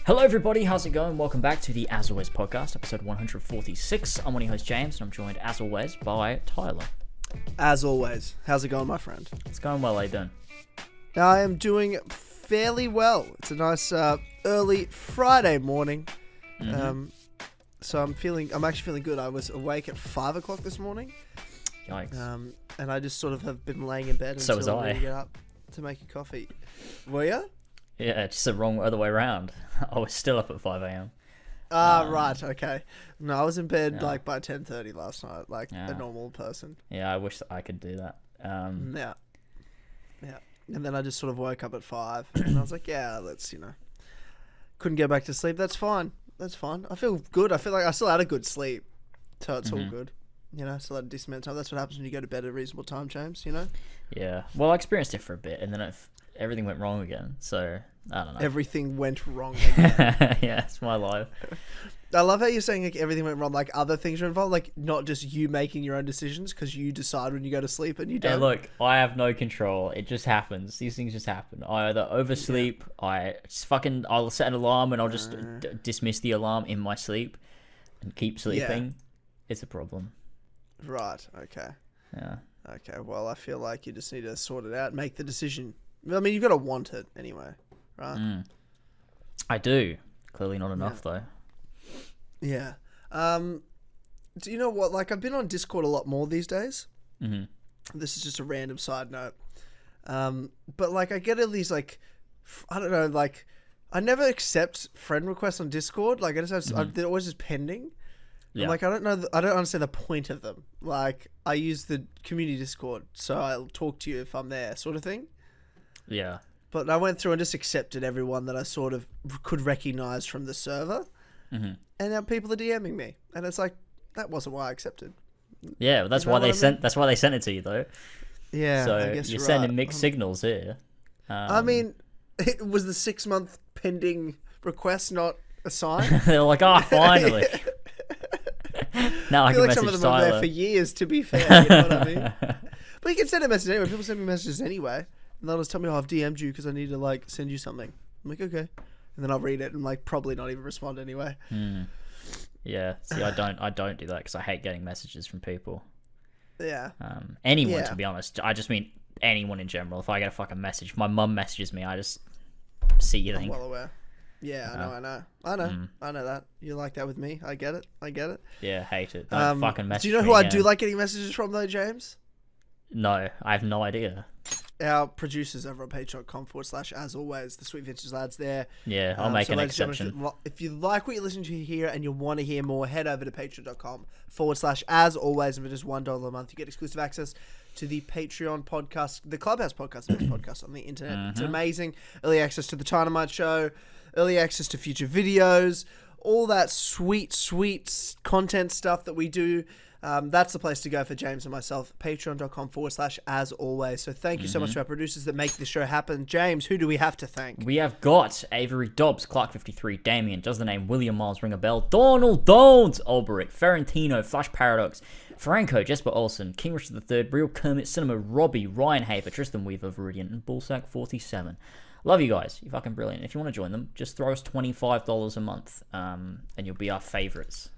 Hello everybody, how's it going? Welcome back to the As Always podcast, episode 146. I'm one of your hosts, James, and I'm joined as always by Tyler. As always. How's it going, my friend? It's going well, how you doing? I am doing fairly well. It's a nice early Friday morning. So I'm actually feeling good. I was awake at 5 o'clock this morning. Yikes. And I just sort of have been laying in bed So was until I. I get up to make a coffee. Were you? Yeah, just the wrong other way around. I was still up at 5 a.m. Right, okay. No, I was in bed by 10:30 last night, a normal person. Yeah, I wish that I could do that. Yeah. And then I just sort of woke up at 5 and I was like, yeah, let's, couldn't get back to sleep. That's fine. I feel good. I feel like I still had a good sleep. So it's all good. Still had a decent amount of time. That's what happens when you go to bed at a reasonable time, James, Yeah. Well, I experienced it for a bit and then everything went wrong again. So, I don't know. Everything went wrong again. Yeah, it's my life. I love how you're saying like everything went wrong, like other things are involved, like not just you making your own decisions because you decide when you go to sleep and you don't. Hey, look, I have no control. It just happens. These things just happen. I either oversleep, I'll set an alarm and I'll just dismiss the alarm in my sleep and keep sleeping. Yeah. It's a problem. Right, okay. Yeah. Okay, well, I feel like you just need to sort it out, make the decision. I mean, you've got to want it anyway, right? I do. Clearly not enough, though. Yeah. Do you know what? Like, I've been on Discord a lot more these days. Mm-hmm. This is just a random side note. But, like, I get all these, like, I don't know, like, I never accept friend requests on Discord. Like, they're always just pending. Yeah. Like, I don't understand the point of them. Like, I use the community Discord, so I'll talk to you if I'm there, sort of thing. Yeah. But I went through and just accepted everyone that I sort of could recognize from the server. Mm-hmm. And now people are DMing me. And it's like, that wasn't why I accepted. Yeah, well, that's why they sent it to you, though. Yeah, so I guess you're sending mixed signals here. I mean, it was the 6-month pending request not a sign. They're like, finally. Now I feel can like some of them are there for years, to be fair. You know what I mean? But you can send a message anyway. People send me messages anyway. And they'll just tell me, I've DM'd you because I need to, like, send you something. I'm like, okay. And then I'll read it and, like, probably not even respond anyway. Yeah. See, I don't do that because I hate getting messages from people. Yeah. Anyone, to be honest. I just mean anyone in general. If I get a fucking message, if my mum messages me, I just see you think. I'm well aware. Yeah, I know that. You like that with me. I get it. Yeah, hate it. Don't fucking message me. Do you know who I do like getting messages from, though, James? No, I have no idea. Our producers over on patreon.com/as always, the Sweet Vintage Lads there. Yeah, I'll make an exception. If you like what you're listening to here and you want to hear more, head over to patreon.com/as always. And for just $1 a month, you get exclusive access to the Patreon podcast, the Clubhouse podcast, the best podcast on the internet. Mm-hmm. It's amazing. Early access to the Dynamite Show, early access to future videos, all that sweet content stuff that we do. That's the place to go for James and myself. Patreon.com/as always. So thank you so much to our producers that make this show happen. James, who do we have to thank? We have got Avery Dobbs, Clark53, Damien, does the name William Miles ring a bell? Donald Dones, Alberic, Ferentino, Flash Paradox, Franco, Jesper Olsen, King Richard III, Real Kermit, Cinema, Robbie, Ryan Hafer, Tristan Weaver, Viridian, and Bullsack47. Love you guys. You're fucking brilliant. If you want to join them, just throw us $25 a month, and you'll be our favourites.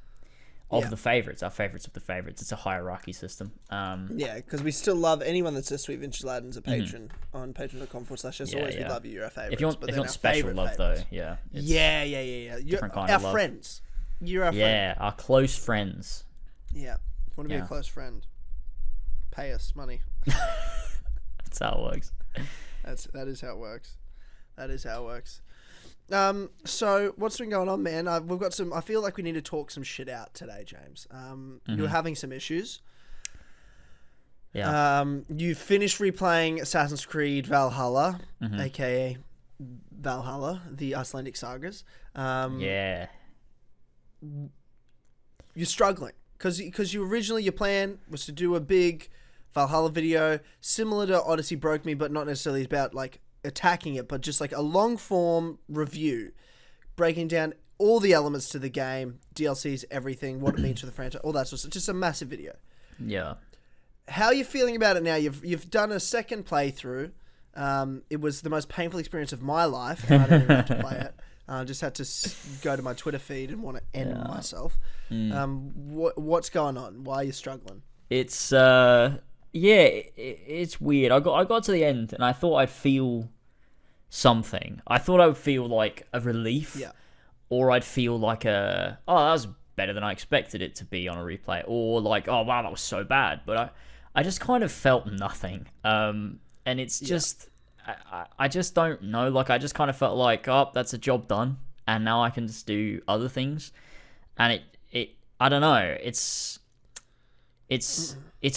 The favourites, our favourites of the favourites. It's a hierarchy system. Yeah, because we still love anyone that's a Sweet Vintage Lad and is a patron on patreon.com/as always. We love you. You're our favourites. If you want special love, though, yeah. Different kind of love. Our friends. You're our friend. Yeah, our close friends. Yeah. If you want to be a close friend, pay us money. That's how it works. That is how it works. So what's been going on, man? We've got some. I feel like we need to talk some shit out today, James. You're having some issues. Yeah. You finished replaying Assassin's Creed Valhalla, aka Valhalla, the Icelandic sagas. Yeah. You're struggling because your plan was to do a big Valhalla video similar to Odyssey Broke Me, but not necessarily about like attacking it, but just like a long form review breaking down all the elements to the game, DLCs, everything, what it means for the franchise, all that sort of stuff. Just a massive video. Yeah. How are you feeling about it now? You've done a second playthrough. It was the most painful experience of my life, and I didn't even have to play it. I just had to go to my Twitter feed and want to end myself. What's going on? Why are you struggling? It's it's weird. I got to the end and I thought I'd feel something. I thought I would feel like a relief, or I'd feel like that was better than I expected it to be on a replay, or like, oh wow, that was so bad. But I just kind of felt nothing. And it's just I just don't know. Like, I just kind of felt like, oh, that's a job done, and now I can just do other things. And it I don't know. It's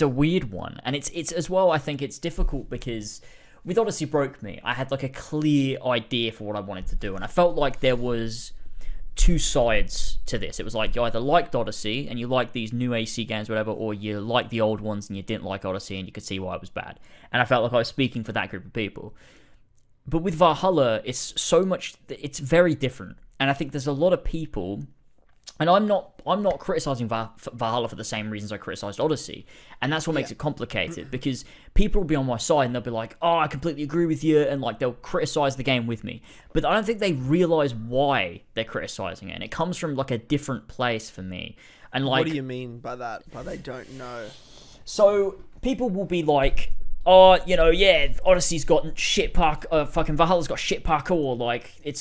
a weird one, and it's as well. I think it's difficult because with Odyssey Broke Me, I had like a clear idea for what I wanted to do, and I felt like there was two sides to this. It was like you either liked Odyssey and you liked these new AC games, whatever, or you liked the old ones and you didn't like Odyssey and you could see why it was bad. And I felt like I was speaking for that group of people. But with Valhalla, it's very different, and I think there's a lot of people. And I'm not criticizing Valhalla for the same reasons I criticized Odyssey, and that's what makes it complicated, because people will be on my side and they'll be like, "Oh, I completely agree with you," and like they'll criticize the game with me, but I don't think they realize why they're criticizing it, and it comes from like a different place for me. And like, what do you mean by that? By they don't know? So people will be like, oh, Odyssey's got shit fucking Valhalla's got shit parkour, like, it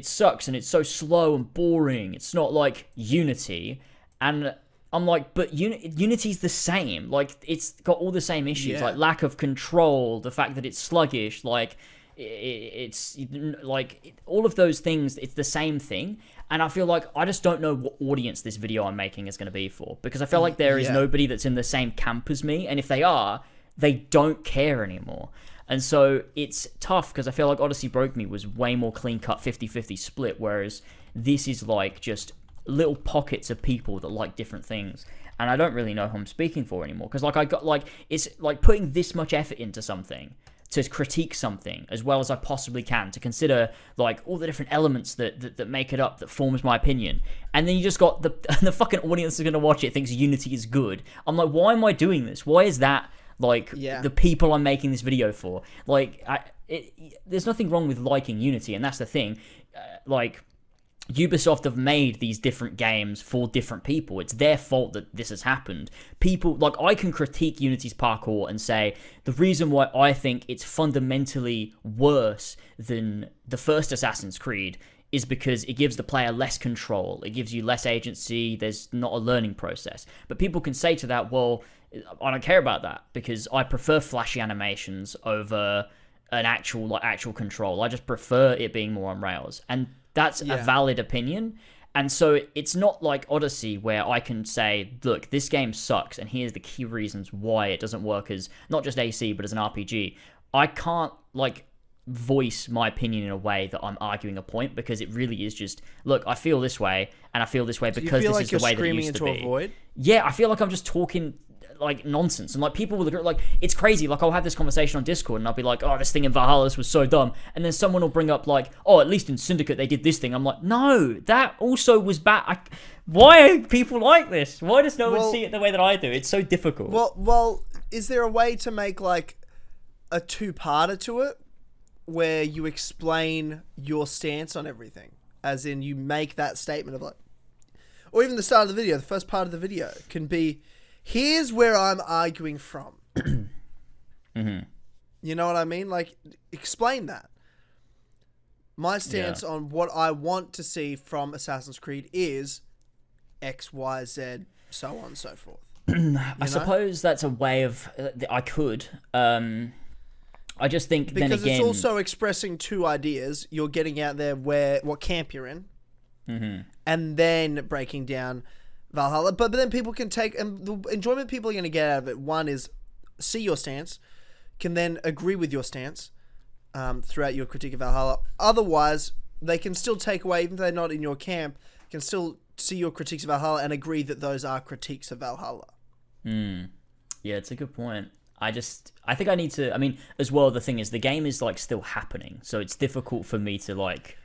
sucks and it's so slow and boring, it's not like Unity. And I'm like, but Unity's the same, like, it's got all the same issues, like lack of control, the fact that it's sluggish, like, it's like all of those things, it's the same thing. And I feel like I just don't know what audience this video I'm making is going to be for, because I feel like there is nobody that's in the same camp as me, and if they are, they don't care anymore. And so it's tough, because I feel like Odyssey Broke Me was way more clean-cut 50-50 split, whereas this is like just little pockets of people that like different things, and I don't really know who I'm speaking for anymore, because like it's like putting this much effort into something to critique something as well as I possibly can, to consider like all the different elements that make it up, that forms my opinion, and then you just got the fucking audience is going to watch it thinks Unity is good. I'm like, why am I doing this? Why is that like the people I'm making this video for? Like, there's nothing wrong with liking Unity, and that's the thing. Like, Ubisoft have made these different games for different people. It's their fault that this has happened. People, like, I can critique Unity's parkour and say the reason why I think it's fundamentally worse than the first Assassin's Creed is because it gives the player less control. It gives you less agency. There's not a learning process. But people can say to that, well, I don't care about that because I prefer flashy animations over an actual control. I just prefer it being more on rails. And that's a valid opinion. And so it's not like Odyssey where I can say, look, this game sucks, and here's the key reasons why it doesn't work as not just AC, but as an RPG. I can't, like, voice my opinion in a way that I'm arguing a point, because it really is just, look, I feel this way, and I feel this way because this is the way that it used to be. Void? Yeah, I feel like I'm just talking like nonsense, and like people will look at, like, it's crazy. Like, I'll have this conversation on Discord and I'll be like, oh, this thing in Valhalla, this was so dumb, and then someone will bring up like, oh, at least in Syndicate they did this thing. I'm like, no, that also was bad. Why are people like this? Why does no one see it the way that I do? It's so difficult. Well, is there a way to make like a two-parter to it where you explain your stance on everything, as in you make that statement of like, or even the start of the video, the first part of the video can be, here's where I'm arguing from. Mm-hmm. You know what I mean? Like, explain that. My stance on what I want to see from Assassin's Creed is X, Y, Z, so on and so forth. I suppose that's a way of... I could. I just think because then again... it's also expressing two ideas. You're getting out there what camp you're in. Mm-hmm. And then breaking down Valhalla, but then people can take, and the enjoyment people are going to get out of it, one is see your stance, can then agree with your stance throughout your critique of Valhalla. Otherwise, they can still take away, even though they're not in your camp, can still see your critiques of Valhalla and agree that those are critiques of Valhalla. Yeah, it's a good point. I think I need to, I mean, as well, the thing is, the game is like still happening, so it's difficult for me to like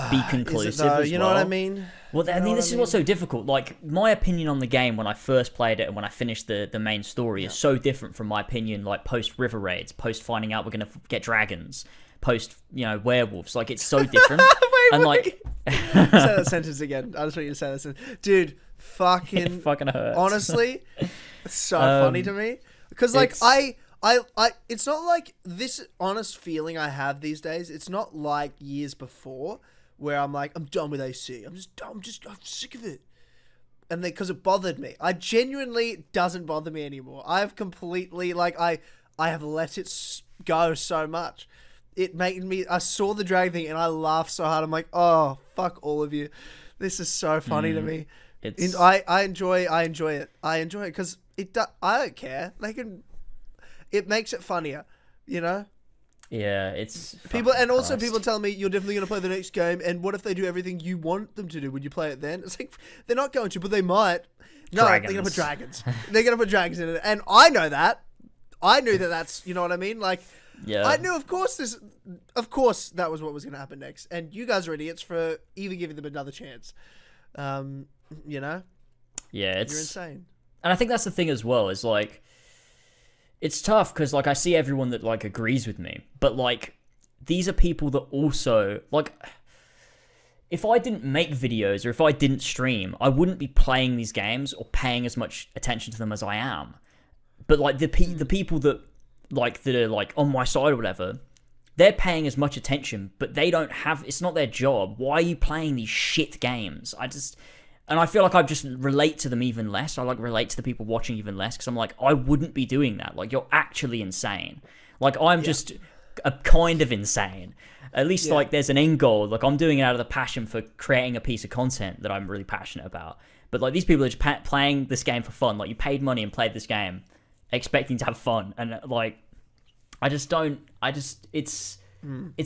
be conclusive as you know what I mean? Well, I mean, this is what's so difficult. Like, my opinion on the game when I first played it and when I finished the main story is so different from my opinion, like, post River Raids, post finding out we're going to get dragons, post, werewolves. Like, it's so different. And like, say that sentence again. I just want you to say that sentence, dude. it fucking hurts. Honestly, it's so funny to me because like I it's not like this honest feeling I have these days. It's not like years before where I'm like, I'm done with AC. I'm sick of it. And then because it bothered me, I genuinely doesn't bother me anymore. I've completely like I have let it go so much. It made me. I saw the drag thing and I laughed so hard. I'm like, oh fuck all of you. This is so funny to me. I enjoy it. I enjoy it because I don't care. It makes it funnier, Yeah, it's people, and also people tell me you're definitely going to play the next game. And what if they do everything you want them to do? Would you play it then? It's like they're not going to, but they might. No, dragons. They're going to put dragons. They're going to put dragons in it, and I know that. I knew that's. You know what I mean? Like, yeah. I knew, of course, that was what was going to happen next. And you guys are idiots for even giving them another chance. Yeah, you're insane. And I think that's the thing as well, is like, it's tough because like I see everyone that like agrees with me, but like these are people that also like, if I didn't make videos or if I didn't stream, I wouldn't be playing these games or paying as much attention to them as I am. But like the people that are like on my side or whatever, they're paying as much attention, but they don't have, it's not their job. Why are you playing these shit games? And I feel like I just relate to them even less. I like relate to the people watching even less because I'm like, I wouldn't be doing that. Like, you're actually insane. Like, I'm just a kind of insane. At least like there's an end goal. Like, I'm doing it out of the passion for creating a piece of content that I'm really passionate about. But like, these people are just playing this game for fun. Like, you paid money and played this game expecting to have fun. And like, it's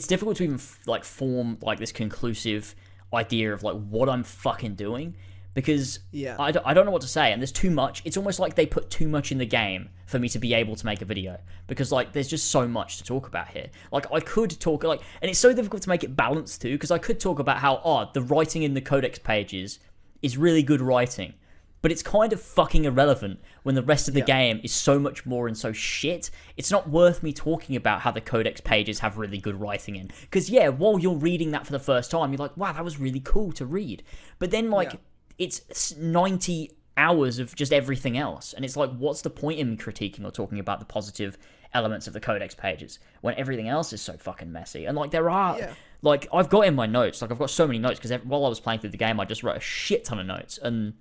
difficult to even like form like this conclusive idea of like what I'm fucking doing. Because I don't know what to say, and there's too much. It's almost like they put too much in the game for me to be able to make a video. Because like there's just so much to talk about here. Like I could talk like, and it's so difficult to make it balanced too. Because I could talk about how the writing in the codex pages is really good writing, but it's kind of fucking irrelevant when the rest of the game is so much more and so shit. It's not worth me talking about how the codex pages have really good writing in. Because while you're reading that for the first time, you're like, wow, that was really cool to read. But then like. It's 90 hours of just everything else. And it's like, what's the point in me critiquing or talking about the positive elements of the codex pages when everything else is so fucking messy? And like, there are, like, I've got in my notes, like, I've got so many notes because while I was playing through the game, I just wrote a shit ton of notes. And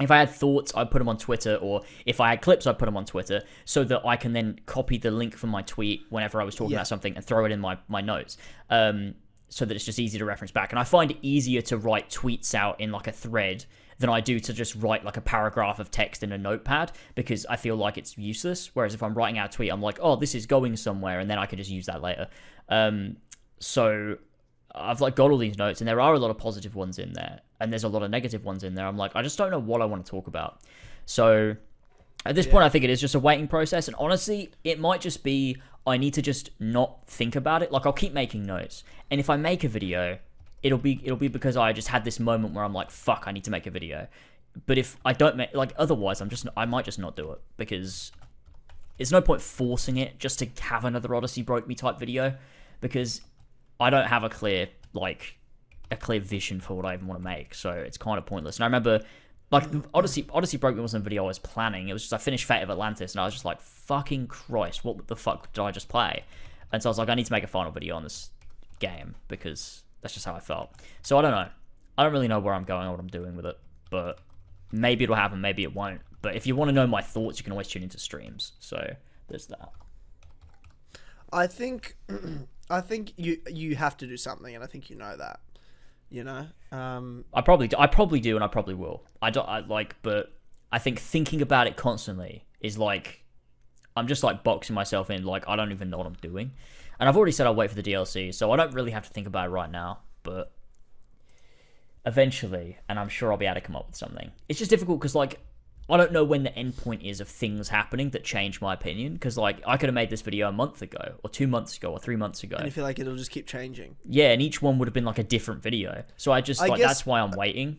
if I had thoughts, I'd put them on Twitter, or if I had clips, I'd put them on Twitter so that I can then copy the link from my tweet whenever I was talking about something and throw it in my notes. So that it's just easy to reference back. And I find it easier to write tweets out in like a thread than I do to just write like a paragraph of text in a notepad, because I feel like it's useless. Whereas if I'm writing out a tweet, I'm like, oh, this is going somewhere, and then I can just use that later. So I've like got all these notes, and there are a lot of positive ones in there, and there's a lot of negative ones in there. I'm like, I just don't know what I want to talk about. So at this point, I think it is just a waiting process. And honestly, it might just be I need to just not think about it. Like, I'll keep making notes, and if I make a video, it'll be because I just had this moment where I'm like, fuck, I need to make a video. But if I don't make, like, otherwise I might just not do it, because there's no point forcing it just to have another Odyssey Broke Me type video, because I don't have a clear vision for what I even want to make. So it's kind of pointless. And I remember, like, Odyssey Broke Me wasn't a video I was planning. It was just, I finished Fate of Atlantis, and I was just like, fucking Christ, what the fuck did I just play? And so I was like, I need to make a final video on this game, because that's just how I felt. So I don't know. I don't really know where I'm going or what I'm doing with it, but maybe it'll happen, maybe it won't. But if you want to know my thoughts, you can always tune into streams. So there's that. I think you have to do something, and I think you know that. You know, I probably do, and I probably will. But I think thinking about it constantly is like, I'm just like boxing myself in. Like, I don't even know what I'm doing, and I've already said I'll wait for the DLC, so I don't really have to think about it right now. But eventually, and I'm sure I'll be able to come up with something. It's just difficult because like, I don't know when the end point is of things happening that change my opinion. Because like, I could have made this video a month ago, or 2 months ago, or 3 months ago. And you feel like it'll just keep changing. Yeah, and each one would have been like a different video. So I guess, that's why I'm waiting.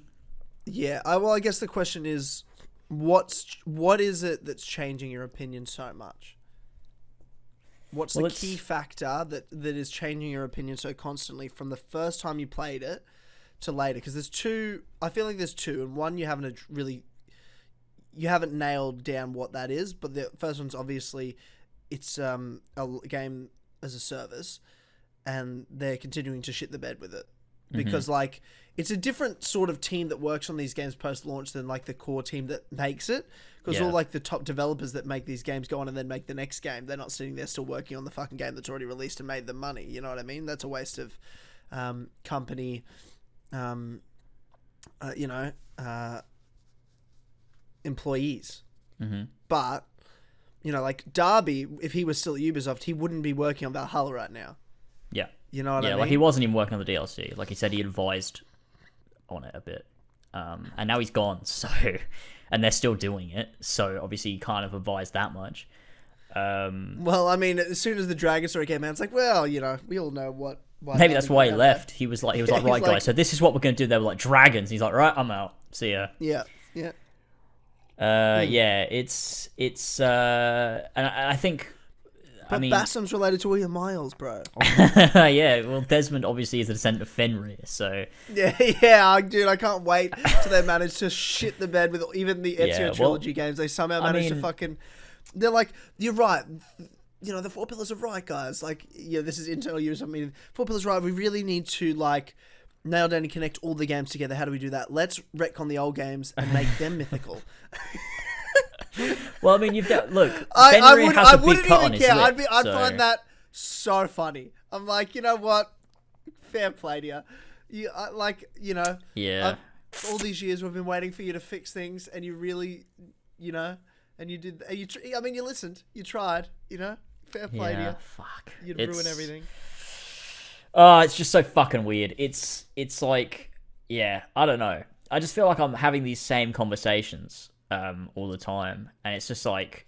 Yeah, I guess the question is, what is it that's changing your opinion so much? What's the key factor that is changing your opinion so constantly from the first time you played it to later? Because there's two. I feel like there's two, and one you haven't nailed down what that is. But the first one's obviously it's a game as a service, and they're continuing to shit the bed with it because like it's a different sort of team that works on these games post launch than like the core team that makes it. Because all like the top developers that make these games go on and then make the next game, they're not sitting there still working on the fucking game that's already released and made them money. You know what I mean? That's a waste of company, employees. But, like Darby, if he was still at Ubisoft, he wouldn't be working on Valhalla right now. Yeah. You know what I mean? Yeah, like he wasn't even working on the DLC. Like he said he advised on it a bit. And now he's gone, so... And they're still doing it, so obviously you can't have advised that much. Well, I mean, as soon as the Dragon Story came out, it's like, well, we all know what... Maybe that's why he left. He was like, right, guys, so this is what we're going to do. They were like, dragons. He's like, right, I'm out. See ya. Yeah. Yeah, it's and I think... But Bassam's related to William Miles, bro. Yeah, well, Desmond obviously is a descendant of Fenrir, so... Yeah, dude, I can't wait till they manage to shit the bed with even the Ezio trilogy games. They somehow manage to fucking... They're like, you're right. The Four Pillars are right, guys. Like, this is internal use. I mean, Four Pillars are right. We really need to, like, nail down and connect all the games together. How do we do that? Let's retcon the old games and make them mythical. Well, I mean, you've got... Look, Fenrir has a big cut on his lip. I'd find that so funny. I'm like, you know what? Fair play to you. Yeah. All these years we've been waiting for you to fix things, and you really, and you did... you listened. You tried, Fair play to you. Fuck. You'd ruin everything. Oh, it's just so fucking weird. It's like... Yeah, I don't know. I just feel like I'm having these same conversations... all the time, and it's just like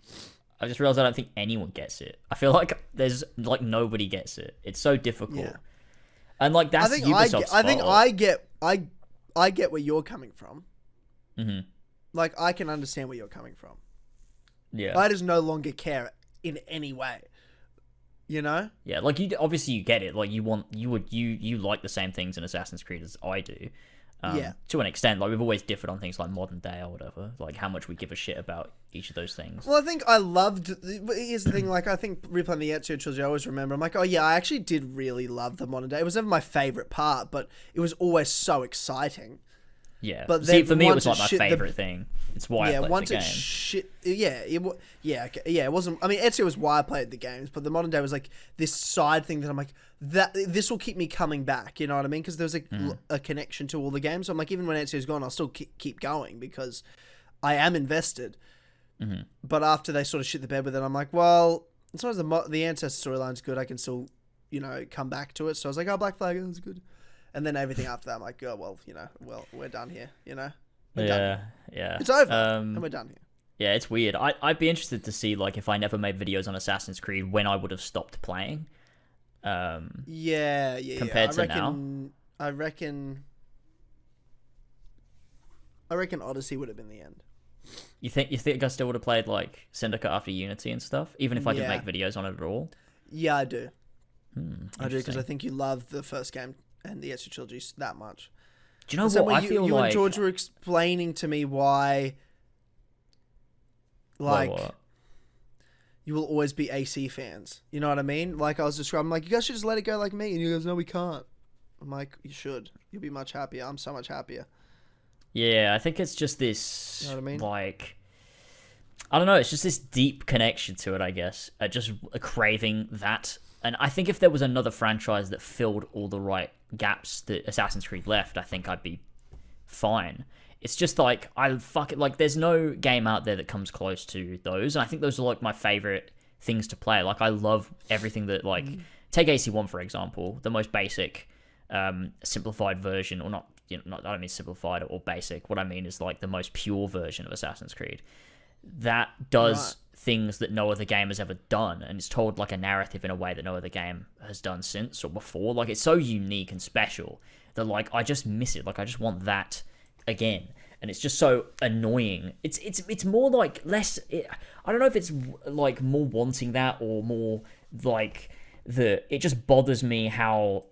I just realized I don't think anyone gets it. I feel like there's like nobody gets it. It's so difficult, and like that's Ubisoft's fault. I think I get where you're coming from. Like I can understand where you're coming from. Yeah, I just no longer care in any way. Yeah, like you obviously you get it. Like you like the same things in Assassin's Creed as I do. To an extent, like we've always differed on things like modern day or whatever, like how much we give a shit about each of those things. Well, I think I loved. Here's the thing, like I think replaying the Ezio trilogy, I always remember. I'm like, oh yeah, I actually did really love the modern day. It was never my favorite part, but it was always so exciting. Yeah, but see, for me, it was like my favorite thing. It's why I played once the game. It wasn't. I mean, Ezio was why I played the games, but the modern day was like this side thing that I'm like, that this will keep me coming back. You know what I mean? Because there's a connection to all the games. So I'm like, even when Ezio's gone, I'll still keep going because I am invested. But after they sort of shit the bed with it, I'm like, well, as long as the Ancestor storyline's good, I can still, come back to it. So I was like, oh, Black Flag, that was good. And then everything after that, I'm like, oh, well, we're done here, We're done. It's over, and we're done here. Yeah, it's weird. I'd be interested to see, like, if I never made videos on Assassin's Creed, when I would have stopped playing. Compared to now. I reckon Odyssey would have been the end. You think I still would have played, like, Syndicate after Unity and stuff? Even if I didn't make videos on it at all? Yeah, I do. I do, because I think you loved the first game and the Ezio trilogy that much. Do you know what I feel like? You and George were explaining to me why, like, you will always be AC fans. You know what I mean? Like, I was describing, like, you guys should just let it go like me. And you guys, no, we can't. I'm like, you should. You'll be much happier. I'm so much happier. Yeah, I think it's just this, you know what I mean? Like, I don't know, it's just this deep connection to it, I guess. Just a craving that. And I think if there was another franchise that filled all the right gaps that Assassin's Creed left, I think I'd be fine. It's just like, there's no game out there that comes close to those. And I think those are like my favorite things to play. Like, I love everything that, like, take AC1 for example, the most basic, simplified version, or not, I don't mean simplified or basic. What I mean is like the most pure version of Assassin's Creed that does things that no other game has ever done, and it's told like a narrative in a way that no other game has done since or before. Like, it's so unique and special that, like, I just miss it. Like, I just want that again, and it's just so annoying. It's more like less. I don't know if it's like more wanting that or more like it just bothers me how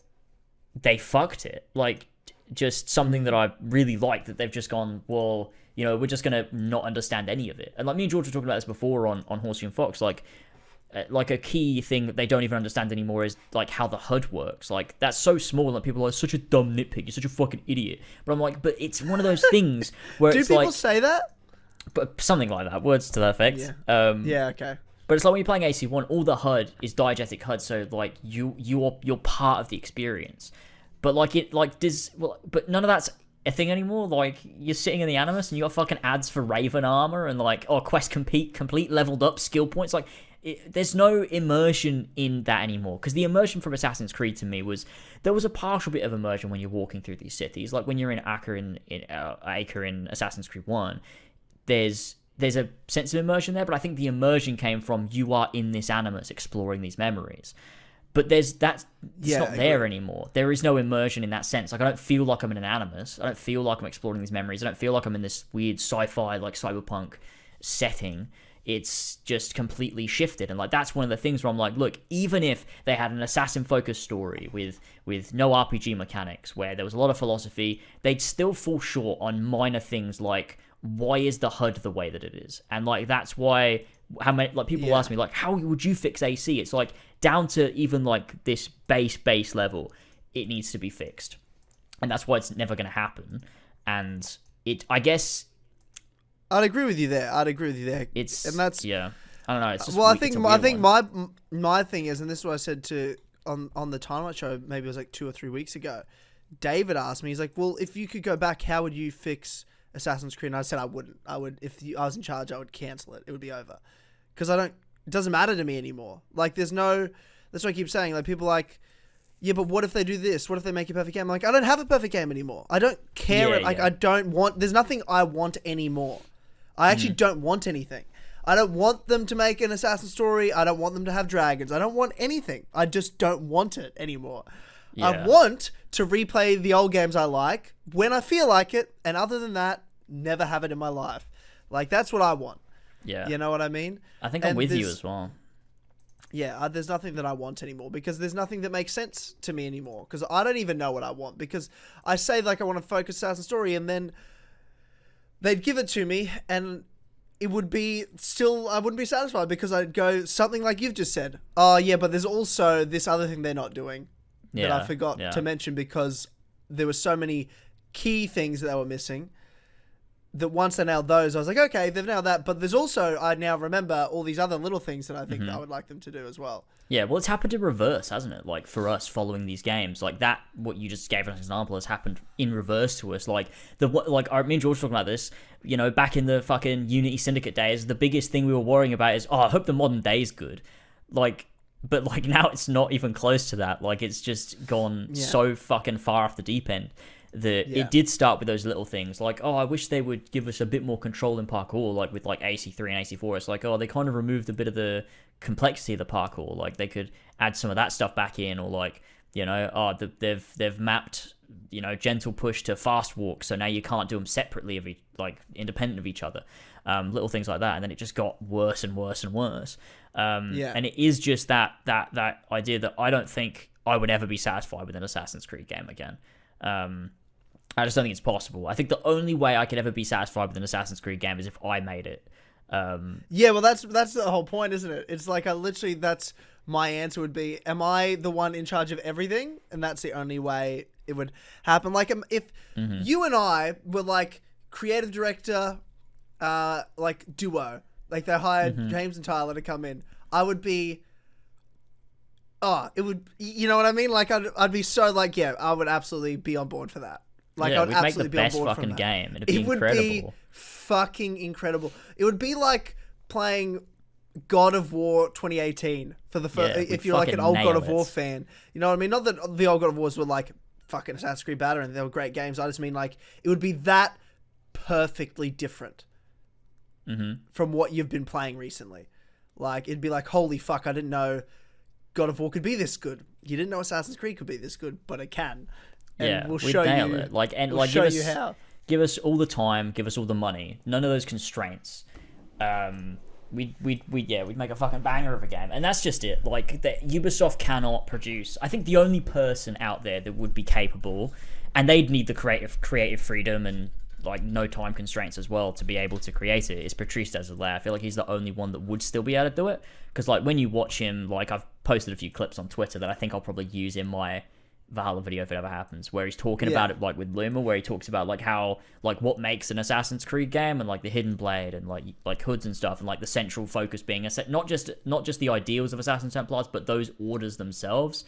they fucked it. Like, just something that I really like, that they've just gone, well, you know, we're just gonna not understand any of it. And like me and George were talking about this before on Horseshoe and Fox, like a key thing that they don't even understand anymore is like how the HUD works. Like, that's so small that people are such a dumb nitpick, you're such a fucking idiot. But I'm like, but it's one of those things where Do it's people like, say that? but something like that, words to that effect. Yeah. Yeah. Okay. But it's like when you're playing AC1, all the HUD is diegetic HUD, so like you're part of the experience. But like but none of that's a thing anymore. Like, you're sitting in the Animus and you got fucking ads for Raven armor and like, oh, quest complete leveled up skill points. Like, there's no immersion in that anymore. Because the immersion from Assassin's Creed to me there was a partial bit of immersion when you're walking through these cities. Like when you're in Acre in Assassin's Creed 1, there's a sense of immersion there, but I think the immersion came from you are in this Animus exploring these memories. But it's not there anymore. There is no immersion in that sense. Like, I don't feel like I'm in an Animus. I don't feel like I'm exploring these memories. I don't feel like I'm in this weird sci-fi, like cyberpunk setting. It's just completely shifted. And like, that's one of the things where I'm like, look, even if they had an assassin-focused story with no RPG mechanics, where there was a lot of philosophy, they'd still fall short on minor things like, why is the HUD the way that it is? And like, that's why people ask me like, how would you fix AC? It's like, down to even like this base level, it needs to be fixed. And that's why it's never going to happen. And I guess I'd agree with you there. It's, and that's, yeah, I don't know. It's just, well, I think my thing is, and this is what I said on the Time Show, maybe it was like 2 or 3 weeks ago. David asked me, he's like, well, if you could go back, how would you fix Assassin's Creed? And I said I wouldn't. If I was in charge, I would cancel it. It would be over. Because it doesn't matter to me anymore. Like, that's what I keep saying. Like, people are like, yeah, but what if they do this? What if they make a perfect game? I'm like, I don't have a perfect game anymore. I don't care. I don't want, there's nothing I want anymore. I actually don't want anything. I don't want them to make an assassin story. I don't want them to have dragons. I don't want anything. I just don't want it anymore. Yeah. I want to replay the old games I like when I feel like it. And other than that, never have it in my life. Like, that's what I want. Yeah. You know what I mean? I think I'm with you as well. Yeah, there's nothing that I want anymore, because there's nothing that makes sense to me anymore, because I don't even know what I want, because I say like I want to focus Assassin's story, and then they'd give it to me and it would be still, I wouldn't be satisfied, because I'd go something like you've just said. Oh yeah, but there's also this other thing they're not doing that I forgot to mention, because there were so many key things that they were missing, that once they nailed those, I was like, okay, they've nailed that. But there's also, I now remember all these other little things that I think that I would like them to do as well. Yeah, well, it's happened in reverse, hasn't it? Like, for us following these games, like that, what you just gave as an example, has happened in reverse to us. Like, me and George talking about this, you know, back in the fucking Unity Syndicate days, the biggest thing we were worrying about is, I hope the modern day is good. Like, but like now it's not even close to that. Like, it's just gone so fucking far off the deep end. It did start with those little things, like, I wish they would give us a bit more control in parkour, like with like AC3 and AC4. It's like, they kind of removed a bit of the complexity of the parkour. Like, they could add some of that stuff back in, or like, you know, they've mapped, you know, gentle push to fast walk, so now you can't do them separately independent of each other. Little things like that, and then it just got worse and worse and worse. And it is just that idea that I don't think I would ever be satisfied with an Assassin's Creed game again. I just don't think it's possible. I think the only way I could ever be satisfied with an Assassin's Creed game is if I made it. Yeah, well, that's the whole point, isn't it? It's like, that's my answer would be, am I the one in charge of everything? And that's the only way it would happen. Like, if you and I were like creative director, like duo, like they hired James and Tyler to come in, I would be, it would, you know what I mean? Like, I'd be so like, yeah, I would absolutely be on board for that. Like, yeah, I'd absolutely be on board for that. We'd make the best fucking game. It'd be incredible. It would be fucking incredible. It would be like playing God of War 2018 for the first. If you're like an old God of War fan, you know what I mean? Not that the old God of Wars were like fucking Assassin's Creed better and they were great games. I just mean like it would be that perfectly different from what you've been playing recently. Like, it'd be like, holy fuck, I didn't know God of War could be this good. You didn't know Assassin's Creed could be this good, but it can. And we'll show you it. Like, and we'll like, show you how. Give us all the time, give us all the money. None of those constraints. we'd make a fucking banger of a game. And that's just it. Like, Ubisoft cannot produce. I think the only person out there that would be capable, and they'd need the creative freedom and like no time constraints as well to be able to create it, is Patrice Désilets. I feel like he's the only one that would still be able to do it, because like when you watch him, like I've posted a few clips on Twitter that I think I'll probably use in my Valhalla video if it ever happens, where he's talking about it like with Luma, where he talks about like how like what makes an Assassin's Creed game, and like the hidden blade and like hoods and stuff, and like the central focus being not just the ideals of Assassin Templars, but those orders themselves.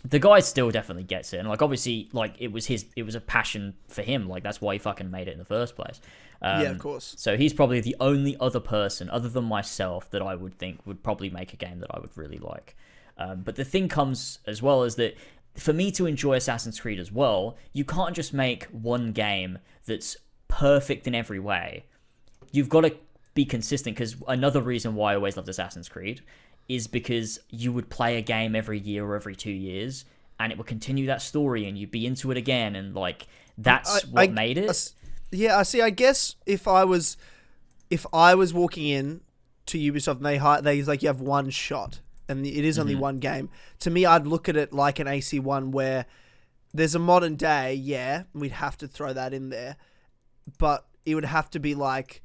The guy still definitely gets it, and like obviously like it was a passion for him, like that's why he fucking made it in the first place. Of course. So he's probably the only other person other than myself that I would think would probably make a game that I would really like. But the thing comes as well is that for me to enjoy Assassin's Creed as well, you can't just make one game that's perfect in every way. You've got to be consistent, because another reason why I always loved Assassin's Creed is because you would play a game every year or every 2 years, and it would continue that story, and you'd be into it again, and like that's what made it. Yeah, I see. I guess if I was walking in to Ubisoft and they like, you have one shot, and it is only one game. To me, I'd look at it like an AC1 where there's a modern day. Yeah, we'd have to throw that in there, but it would have to be like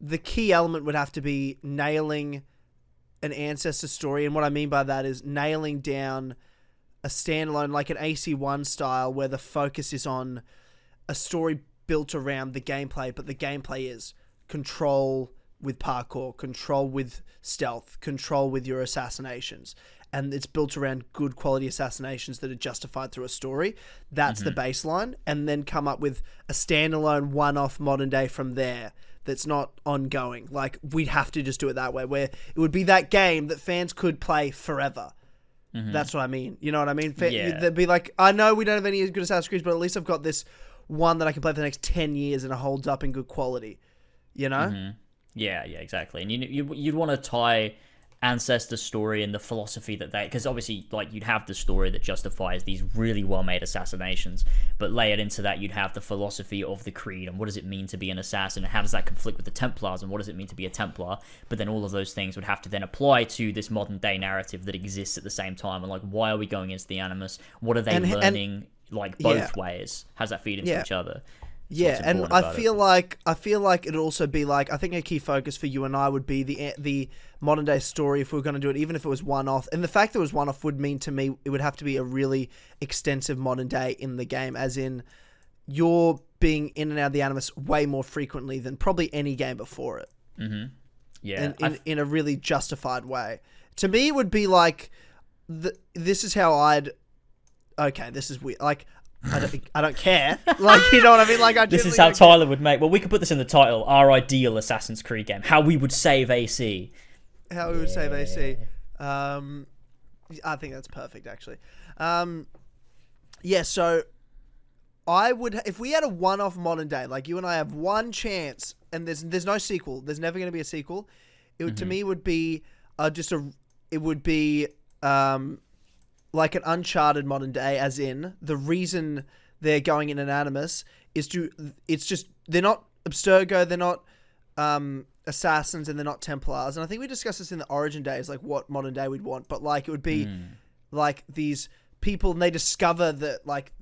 the key element would have to be nailing an ancestor story, and what I mean by that is nailing down a standalone, like an AC1 style, where the focus is on a story built around the gameplay, but the gameplay is control with parkour, control with stealth, control with your assassinations, and it's built around good quality assassinations that are justified through a story. That's the baseline, and then come up with a standalone one-off modern day from there that's not ongoing. Like, we'd have to just do it that way, where it would be that game that fans could play forever. That's what I mean. You know what I mean? They'd be like, I know we don't have any good Assassin's Creed, but at least I've got this one that I can play for the next 10 years and it holds up in good quality. You know? Yeah, exactly. And you'd want to tie ancestor story and the philosophy that because obviously like you'd have the story that justifies these really well-made assassinations, but layered into that you'd have the philosophy of the creed and what does it mean to be an assassin, and how does that conflict with the Templars, and what does it mean to be a Templar. But then all of those things would have to then apply to this modern day narrative that exists at the same time, and like, why are we going against the Animus, what are they learning, like both ways, how does that feed into each other? Yeah, and I feel like it'd also be like, I think a key focus for you and I would be the modern day story if we were going to do it, even if it was one off. And the fact that it was one off would mean to me it would have to be a really extensive modern day in the game, as in you're being in and out of the Animus way more frequently than probably any game before it. Yeah, in a really justified way. To me, it would be like this is how I'd. Okay, this is weird. Like, I don't care. Like, you know what I mean? Like, this is how Tyler would make. Well, we could put this in the title: our ideal Assassin's Creed game. How we would save AC. How we would save AC. I think that's perfect, actually. Yeah. So, I would, if we had a one-off modern day, like you and I have one chance, and there's no sequel. There's never going to be a sequel. It would to me would be like an Uncharted modern day, as in the reason they're going in an Animus is they're not Abstergo, they're not assassins, and they're not Templars. And I think we discussed this in the Origin days, like what modern day we'd want, but like it would be like these people, and they discover that like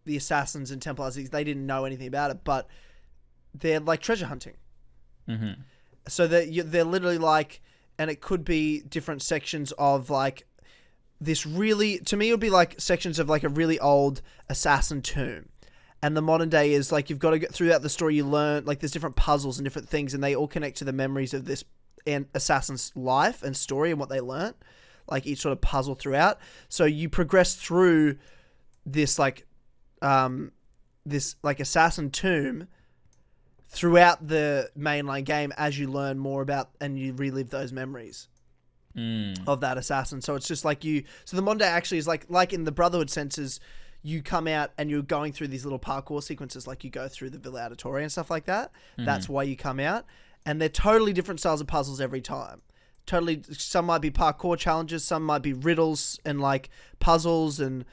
the assassins and Templars, they didn't know anything about it, but they're like treasure hunting. So they're literally like, and it could be different sections of like, this really, to me, it would be like sections of like a really old assassin tomb. And the modern day is like, you've got to get throughout the story, you learn, like there's different puzzles and different things, and they all connect to the memories of this assassin's life and story and what they learnt, like each sort of puzzle throughout. So you progress through this like assassin tomb throughout the mainline game as you learn more about and you relive those memories of that assassin. So it's just like so the modern day actually is like in the Brotherhood senses, you come out and you're going through these little parkour sequences, like you go through the Villa Auditoria and stuff like that. That's why you come out, and they're totally different styles of puzzles every time. Totally, some might be parkour challenges, some might be riddles and like puzzles and,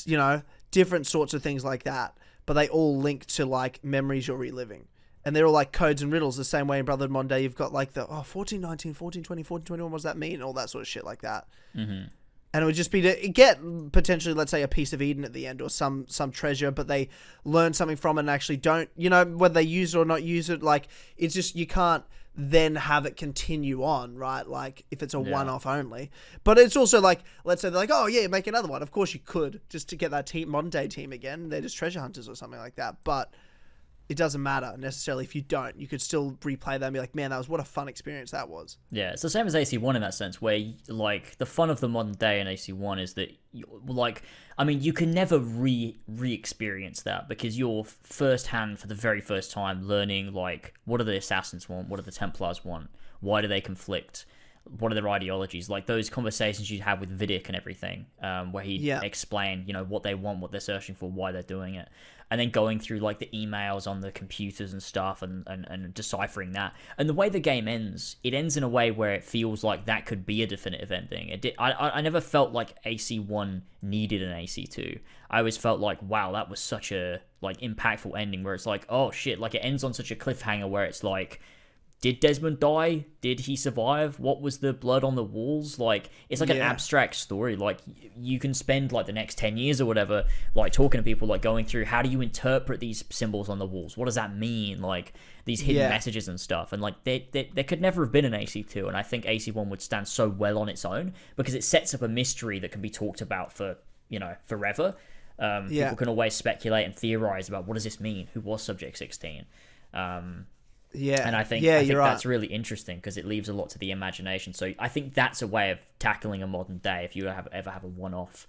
you know, different sorts of things like that, but they all link to like memories you're reliving. and they're all like codes and riddles the same way in Brotherhood Modern Day you've got like the 1419, 1420, 1421, what does that mean? All that sort of shit like that. Mm-hmm. And it would just be to get potentially, let's say, a piece of Eden at the end or some treasure, but they learn something from it and actually don't, whether they use it or not use it, like, it's just, you can't then have it continue on, right? Like, if it's a one-off only. But it's also like, let's say they're like, oh, yeah, make another one. Of course you could, just to get that modern day team again. They're just treasure hunters or something like that. But it doesn't matter necessarily if you don't. You could still replay that and be like, man, what a fun experience that was. Yeah, it's the same as AC1 in that sense, where, like, the fun of the modern day in AC1 is that, you can never re-experience that, because you're first-hand for the very first time learning, like, what do the Assassins want? What do the Templars want? Why do they conflict? What are their ideologies? Like, those conversations you'd have with Vidic and everything, where he'd explain, what they want, what they're searching for, why they're doing it. And then going through, like, the emails on the computers and stuff and deciphering that. And the way the game ends, it ends in a way where it feels like that could be a definitive ending. I never felt like AC1 needed an AC2. I always felt like, wow, that was such a, like, impactful ending where it's like, oh, shit, like, it ends on such a cliffhanger where it's like, did Desmond die? Did he survive? What was the blood on the walls? Like, it's like an abstract story. Like, you can spend, like, the next 10 years or whatever, like, talking to people, like, going through, how do you interpret these symbols on the walls? What does that mean? Like, these hidden messages and stuff. And, like, there could never have been an AC2, and I think AC1 would stand so well on its own, because it sets up a mystery that can be talked about for, forever. People can always speculate and theorize about, what does this mean? Who was Subject 16? And I think that's really interesting, because it leaves a lot to the imagination. So I think that's a way of tackling a modern day, if you ever have a one-off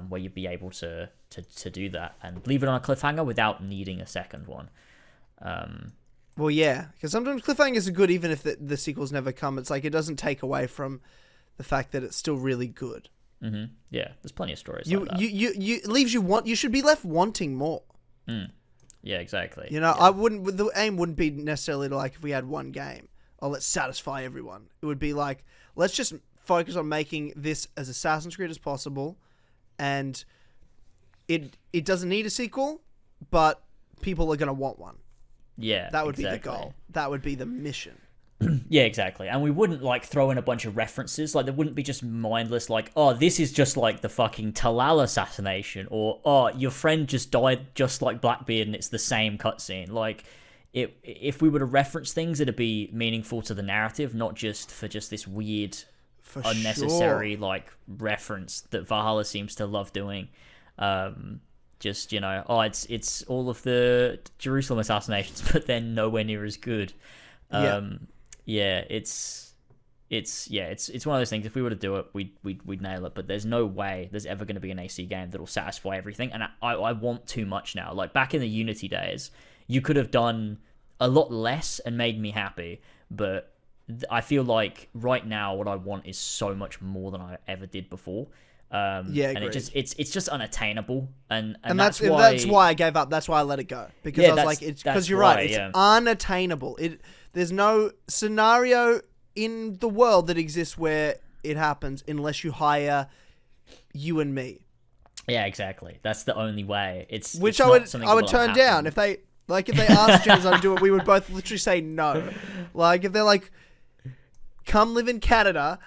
where you'd be able to do that and leave it on a cliffhanger without needing a second one. Well, yeah, because sometimes cliffhangers are good even if the sequels never come. It's like, it doesn't take away from the fact that it's still really good. Mm-hmm. Yeah, there's plenty of stories like that. It leaves you should be left wanting more. Yeah, exactly. The aim wouldn't be necessarily to, like, if we had one game, let's satisfy everyone. It would be like, let's just focus on making this as Assassin's Creed as possible, and it doesn't need a sequel, but people are going to want one. Yeah, that would be the goal. That would be the mission. Yeah, exactly. And we wouldn't, like, throw in a bunch of references. Like, there wouldn't be just mindless, like, oh, this is just like the fucking TLOU3 assassination, or, oh, your friend just died just like Blackbeard and it's the same cutscene. Like, if we were to reference things, it'd be meaningful to the narrative, not just for just this weird, unnecessary, like, reference that Valhalla seems to love doing. Just, it's all of the Jerusalem assassinations, but then nowhere near as good. It's one of those things. If we were to do it, we'd nail it. But there's no way there's ever going to be an AC game that'll satisfy everything. And I want too much now. Like, back in the Unity days, you could have done a lot less and made me happy. But I feel like right now, what I want is so much more than I ever did before. And it's just unattainable, and that's why I gave up. That's why I let it go, because I was like, because you're right, it's unattainable. There's no scenario in the world that exists where it happens unless you hire you and me. Yeah, exactly. That's the only way. I would turn down if they asked James to do it. We would both literally say no. Like, if they're like, come live in Canada.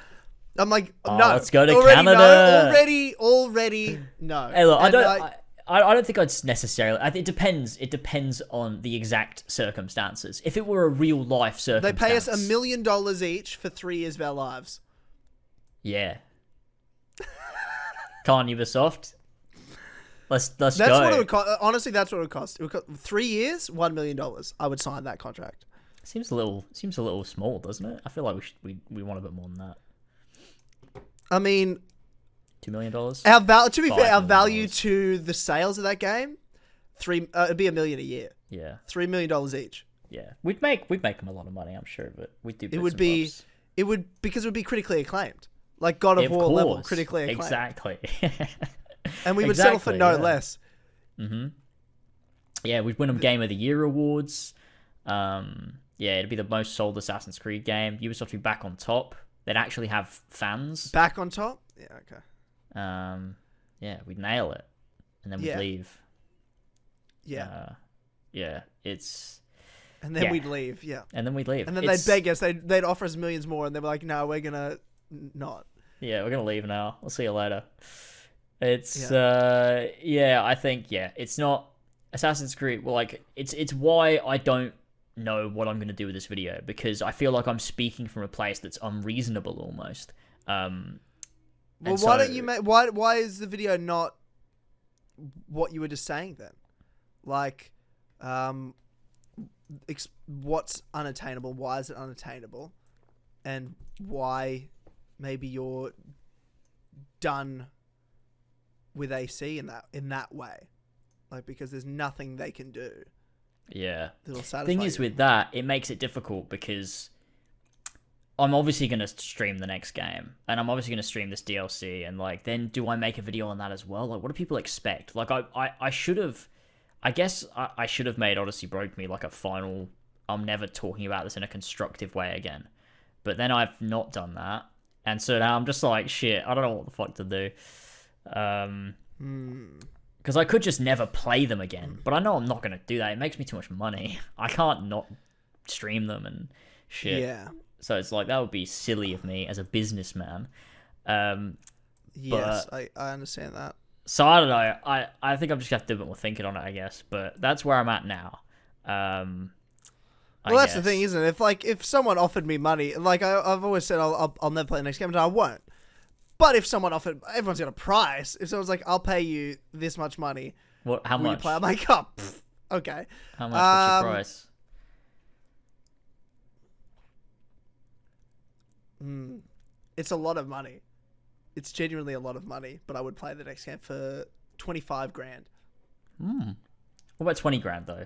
I'm like, no. Let's go to Canada. No, already, no. Hey, look, I don't think I'd necessarily. It depends. It depends on the exact circumstances. If it were a real life circumstance, they pay us $1 million each for 3 years of our lives. Yeah. Come on, Ubisoft. Let's go. What it would cost. Honestly, that's what it would cost. It would cost 3 years, $1 million. I would sign that contract. Seems a little small, doesn't it? I feel like we want a bit more than that. I mean, $2 million. To be fair, our value to the sales of that game, it'd be $1 million a year. Yeah, $3 million each. Yeah, we'd make them a lot of money, I'm sure, but we'd do. Because it would be critically acclaimed, like God of War level critically acclaimed. Exactly. And we would settle for no less. Mm-hmm. Yeah, we'd win them Game of the Year awards. It'd be the most sold Assassin's Creed game. Ubisoft would be back on top. They'd actually have fans. Back on top? Yeah, okay. We'd nail it. And then we'd leave. Yeah. It's... And then we'd leave, yeah. And then we'd leave. And then they'd beg us. They'd offer us millions more, and they were like, "No, we're gonna not." Yeah, we're gonna leave now. We'll see you later. It's I think it's not Assassin's Creed. Well, like it's why I don't know what I'm gonna do with this video, because I feel like I'm speaking from a place that's unreasonable almost. Well, why don't you make? Why is the video not what you were just saying then? Like, what's unattainable? Why is it unattainable? And why maybe you're done with AC in that way? Like, because there's nothing they can do. Yeah. That'll satisfy Thing is, you. with that, it makes it difficult because I'm obviously going to stream the next game, and I'm obviously going to stream this DLC, and like, then do I make a video on that as well? Like, what do people expect? Like, I should have, I guess I should have made Odyssey Broke Me like a final, I'm never talking about this in a constructive way again. But then I've not done that, and so now I'm just like, shit, I don't know what the fuck to do. Because I could just never play them again, but I know I'm not going to do that. It makes me too much money. I can't not stream them and shit. Yeah. So it's like, that would be silly of me as a businessman. Yes, I understand that. So I don't know. I think I'm just going to have to do a bit more thinking on it, I guess. But that's where I'm at now. Well, that's the thing, isn't it? If someone offered me money, like I've always said, I'll never play the next game, and I won't. But if someone offered, everyone's got a price. If someone's like, I'll pay you this much money. What? How will much? You play? I'm like, oh, okay. How much? What's your price? It's a lot of money. It's genuinely a lot of money, but I would play the next game for 25 grand. What about 20 grand though?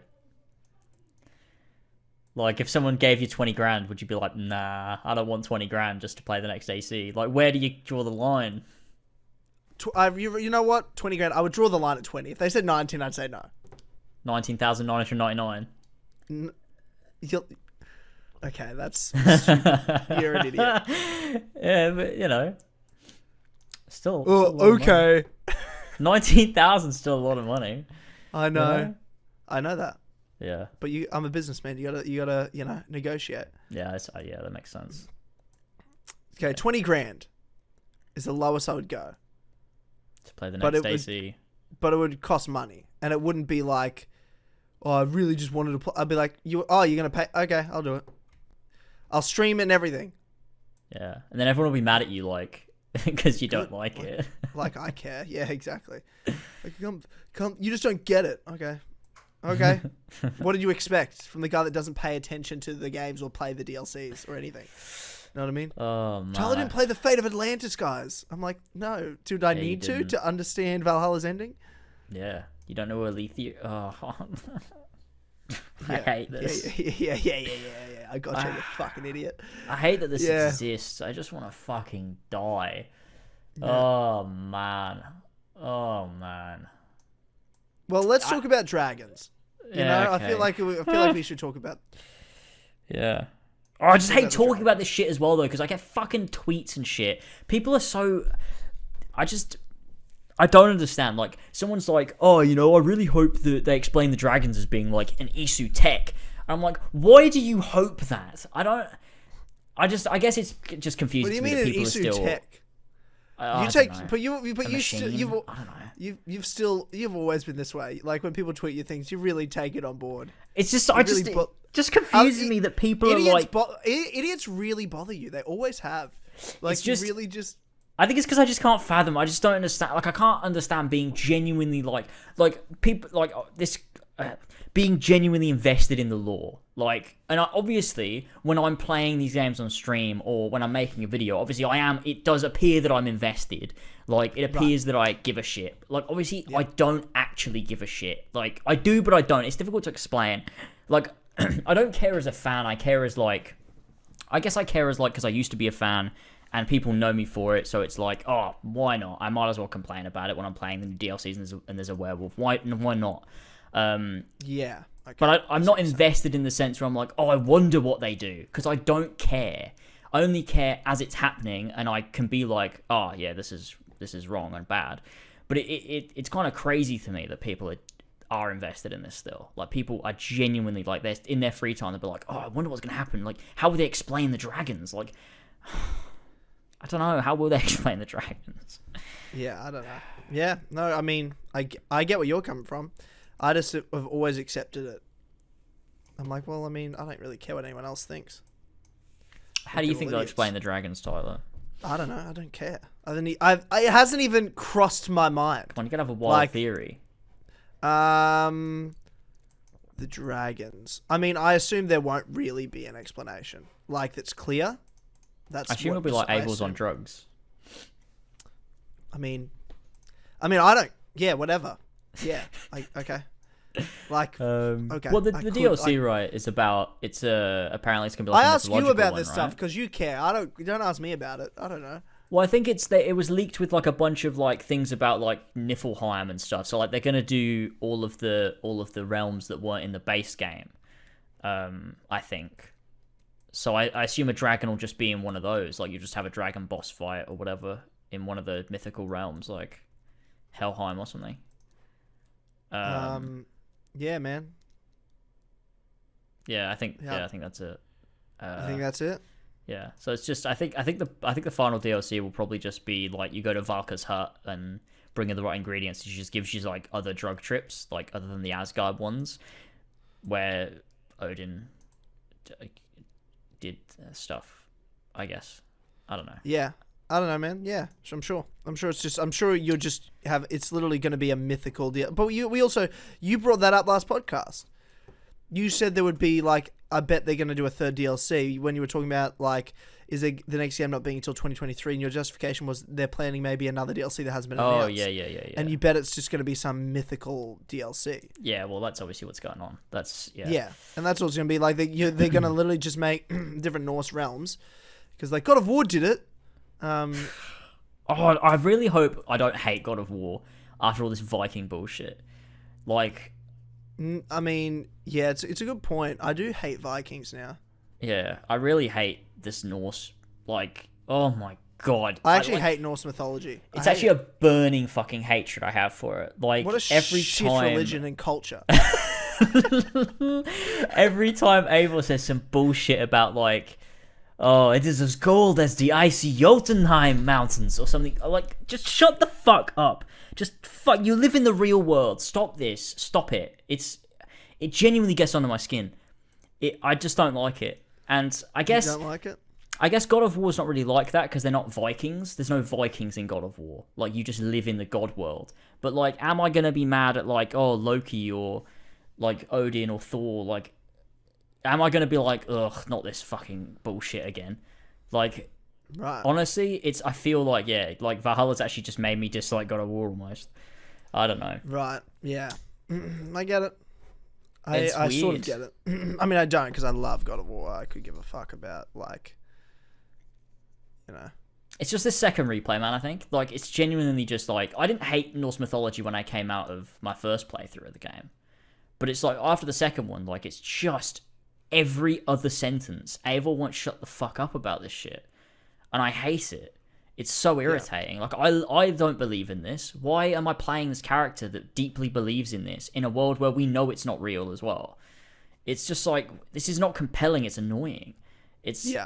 Like, if someone gave you 20 grand, would you be like, nah, I don't want 20 grand just to play the next AC? Like, where do you draw the line? You know what? 20 grand. I would draw the line at 20. If they said 19, I'd say no. 19,999. Okay, that's stupid. You're an idiot. Yeah, but you know, still. Okay. 19,000 still a lot of money. I know. You know? I know that. Yeah. But I'm a businessman. You gotta, negotiate. Yeah, yeah, that makes sense. Okay, 20 grand is the lowest I would go. To play the next AC. But it would cost money, and it wouldn't be like, oh, I really just wanted to play. I'd be like, you're gonna pay? Okay, I'll do it. I'll stream it and everything. Yeah, and then everyone will be mad at you, like, because you don't like it. Like I care. Yeah, exactly. Like, come. You just don't get it. Okay. What did you expect from the guy that doesn't pay attention to the games or play the DLCs or anything? Know what I mean? Oh, man. Tyler didn't play the Fate of Atlantis, guys. I'm like, no. Did I need to understand Valhalla's ending? Yeah. You don't know Alethea? Oh. I hate this. Yeah. I got you, you fucking idiot. I hate that this exists. I just want to fucking die. Yeah. Oh, man. Well, let's talk about dragons. You know, okay. I feel like we should talk about. Yeah. Oh, I just hate talking about this shit as well, though, because I get fucking tweets and shit. People are so. I don't understand. Like, someone's like, oh, you know, I really hope that they explain the dragons as being like an Isu tech. I'm like, why do you hope that? I guess it's just confusing. What do you mean an Isu tech? You've always been this way. Like, when people tweet you things, you really take it on board. It's just just confuses me that people are like idiots really bother you. They always have. Like, I think it's because I just can't fathom. I just don't understand. Like, I can't understand being genuinely like people like this. Being genuinely invested in the lore. Like, and obviously, when I'm playing these games on stream or when I'm making a video, obviously it does appear that I'm invested. Like, it appears that I give a shit. Like, obviously, I don't actually give a shit. Like, I do, but I don't. It's difficult to explain. Like, I don't care as a fan. I care as, like, because I used to be a fan and people know me for it. So it's like, oh, why not? I might as well complain about it when I'm playing the new DLCs and there's a werewolf. Why not? Yeah. Okay. But I'm not invested in the sense where I'm like, oh, I wonder what they do, because I don't care. I only care as it's happening, and I can be like, oh yeah, this is wrong and bad. But it's kind of crazy to me that people are invested in this still. Like, people are genuinely, like, they're in their free time, they'll be like, oh, I wonder what's going to happen. Like, how will they explain the dragons? Like, I don't know. How will they explain the dragons? Yeah, I don't know. Yeah, no, I mean, I get where you're coming from. I just have always accepted it. I'm like, well, I mean, I don't really care what anyone else thinks. How do you think they'll explain the dragons, Tyler? I don't know. I don't care. It hasn't even crossed my mind. Come on, you can have a wild theory. The dragons. I mean, I assume there won't really be an explanation. Like, that's clear. I assume it'll be like Abel's on drugs. I mean, I don't. Yeah, whatever. Yeah. Okay. Like, okay. Well, the DLC, right, is about, it's apparently it's gonna be like I a ask you about this right? stuff because you care. Don't ask me about it. I don't know. Well, I think it was leaked with like a bunch of like things about like Niflheim and stuff. So like they're gonna do all of the realms that weren't in the base game. I think. So I assume a dragon will just be in one of those. Like, you just have a dragon boss fight or whatever in one of the mythical realms, like Helheim or something. Yeah, man. Yeah, I think that's it. I think that's it. Yeah, so it's just I think the final DLC will probably just be like you go to Valka's hut and bring in the right ingredients. She just gives you like other drug trips, like other than the Asgard ones, where Odin did stuff. I guess I don't know. Yeah, I don't know, man. Yeah, I'm sure you'll just have. It's literally going to be a mythical deal. But you brought that up last podcast. You said there would be like, I bet they're going to do a third DLC when you were talking about like, the next game not being until 2023, and your justification was they're planning maybe another DLC that hasn't been announced. Oh, yeah. And you bet it's just going to be some mythical DLC. Yeah, well, that's obviously what's going on. Yeah, and that's what it's going to be like. They're going to literally just make different Norse realms because like God of War did it. I really hope I don't hate God of War after all this Viking bullshit. Like, I mean, yeah, it's a good point. I do hate Vikings now. Yeah, I really hate this Norse. Like, oh my god, I actually hate Norse mythology. It's actually a burning fucking hatred I have for it. Like, what a every shit religion and culture. Every time Abel says some bullshit about like, oh, it is as cold as the icy Jotunheim mountains or something, like, just shut the fuck up. You live in the real world. Stop this. Stop it. It genuinely gets under my skin. I just don't like it. And I guess... You don't like it? I guess God of War is not really like that because they're not Vikings. There's no Vikings in God of War. Like, you just live in the god world. But, like, am I going to be mad at, like, oh, Loki or, like, Odin or Thor? Like, am I going to be like, ugh, not this fucking bullshit again? Like... Right. Honestly, I feel like, yeah, like Valhalla's actually just made me dislike God of War almost. I don't know. Right. Yeah. I get it. It's I weird. sort of get it. I mean, I don't because I love God of War. I could give a fuck about, like, you know. It's just this second replay, man, I think. Like, it's genuinely just like, I didn't hate Norse mythology when I came out of my first playthrough of the game. But it's like, after the second one, like, it's just every other sentence. Eivor won't shut the fuck up about this shit. And I hate it. It's so irritating. Yeah. Like, I don't believe in this. Why am I playing this character that deeply believes in this in a world where we know it's not real as well? It's just like, this is not compelling. It's annoying. Yeah.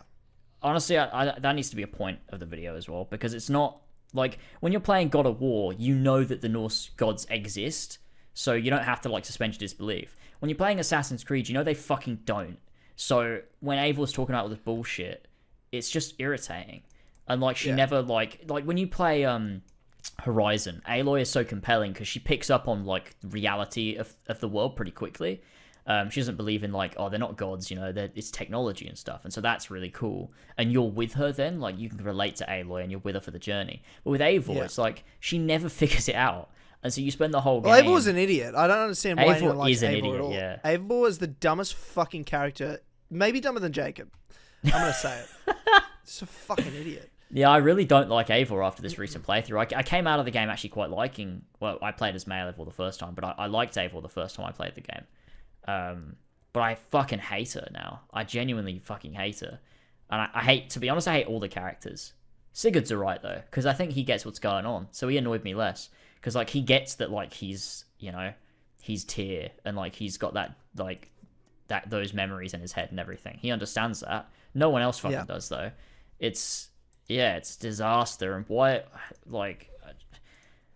Honestly, that needs to be a point of the video as well, because it's not, like, when you're playing God of War, you know that the Norse gods exist, so you don't have to, like, suspend your disbelief. When you're playing Assassin's Creed, you know they fucking don't. So when Eivor's talking about all this bullshit, it's just irritating. And, like, she never, like when you play Horizon, Aloy is so compelling because she picks up on, like, reality of the world pretty quickly. She doesn't believe in, like, oh, they're not gods, you know, it's technology and stuff. And so that's really cool. And you're with her then, like, you can relate to Aloy and you're with her for the journey. But with Eivor, it's like, she never figures it out. And so you spend the whole game... Well, Eivor's an idiot. I don't understand why anyone likes is an Eivor idiot, at all. Yeah. Eivor is the dumbest fucking character. Maybe dumber than Jacob. I'm going to say it. It's a fucking idiot. Yeah, I really don't like Eivor after this recent playthrough. I came out of the game actually quite liking... Well, I played as male Eivor the first time, but I liked Eivor the first time I played the game. But I fucking hate her now. I genuinely fucking hate her. And I hate... To be honest, I hate all the characters. Sigurd's alright, though, because I think he gets what's going on, so he annoyed me less. Because, like, he gets that, like, he's, you know... his tier and like he's got that like that those memories in his head and everything. He understands that. No one else fucking does though. It's disaster. And why, like,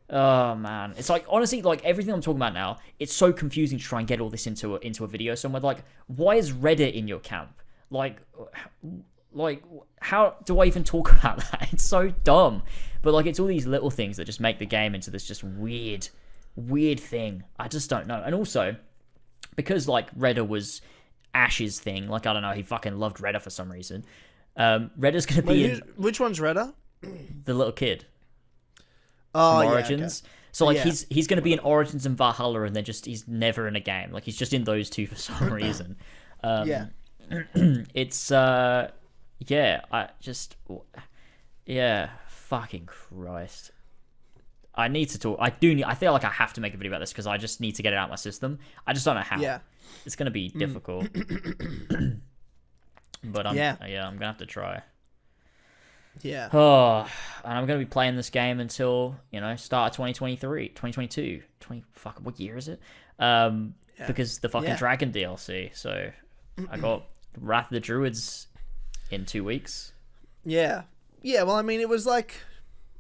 oh man, it's like honestly, like everything I'm talking about now, it's so confusing to try and get all this into a video somewhere. Like, why is Reddit in your camp? Like how do I even talk about that? It's so dumb. But like, it's all these little things that just make the game into this just weird thing. I just don't know. And also, because like Redder was Ash's thing, like I don't know, he fucking loved Redder for some reason. Redder's gonna be which one's Redder? The little kid. Oh, from Origins. Okay. So like he's gonna be in Origins and Valhalla, and then just he's never in a game. Like he's just in those two for some reason. It's fucking Christ. I need to talk. I feel like I have to make a video about this because I just need to get it out of my system. I just don't know how. Yeah. It's going to be difficult. But I'm going to have to try. Yeah. Oh, and I'm going to be playing this game until, start of 2022. What year is it? Because the fucking Dragon DLC. So I got Wrath of the Druids in 2 weeks. Yeah. Yeah, well, I mean, it was like,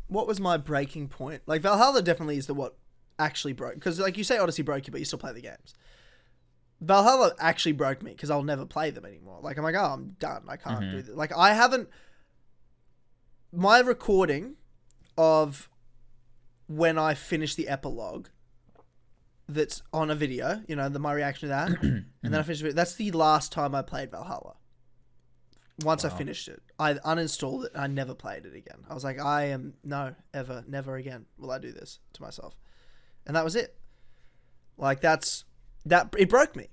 what was my breaking point? Like, Valhalla definitely is what actually broke. Because, like, you say Odyssey broke you, but you still play the games. Valhalla actually broke me because I'll never play them anymore. Like, I'm like, oh, I'm done. I can't do this. Like, I haven't... My recording of when I finished the epilogue that's on a video, my reaction to that, and then I finished it. That's the last time I played Valhalla. Once I finished it, I uninstalled it and I never played it again. I was like, never again will I do this to myself. And that was it. Like, it broke me.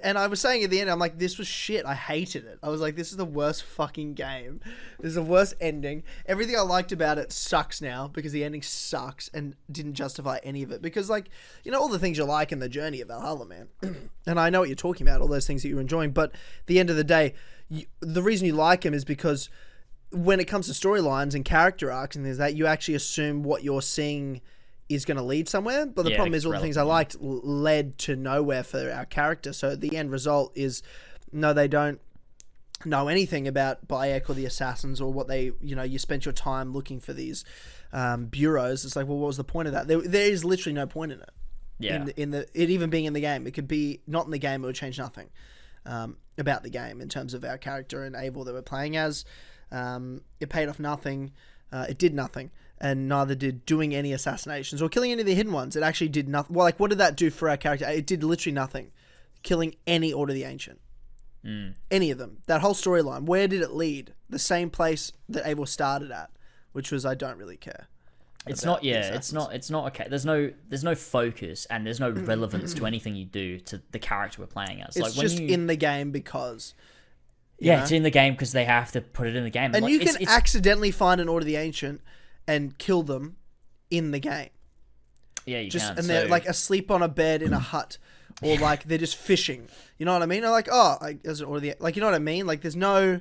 And I was saying at the end, I'm like, this was shit. I hated it. I was like, this is the worst fucking game. This is the worst ending. Everything I liked about it sucks now because the ending sucks and didn't justify any of it. Because, like, all the things you like in the journey of Valhalla, man. And I know what you're talking about, all those things that you're enjoying. But at the end of the day, the reason you like him is because when it comes to storylines and character arcs and things like that, you actually assume what you're seeing is going to lead somewhere. But the problem is all the things I liked led to nowhere for our character. So the end result is, no, they don't know anything about Bayek or the assassins or what they, you spent your time looking for these bureaus. It's like, well, what was the point of that? There is literally no point in it. Yeah. It even being in the game. It could be not in the game. It would change nothing about the game in terms of our character and Abel that we're playing as. It paid off nothing. It did nothing. And neither did doing any assassinations or killing any of the hidden ones. It actually did nothing. Well, like, what did that do for our character? It did literally nothing. Killing any Order of the Ancient. Any of them. That whole storyline. Where did it lead? The same place that Abel started at, which was, I don't really care. It's not okay. There's no focus and there's no relevance to anything you do to the character we're playing as. It's like just in the game because... it's in the game because they have to put it in the game. And like, you can accidentally find an Order of the Ancient and kill them in the game. Yeah, you can. And they're like asleep on a bed in a hut, or like they're just fishing. You know what I mean? Or like, there's an Order of the... Like, you know what I mean? Like, there's no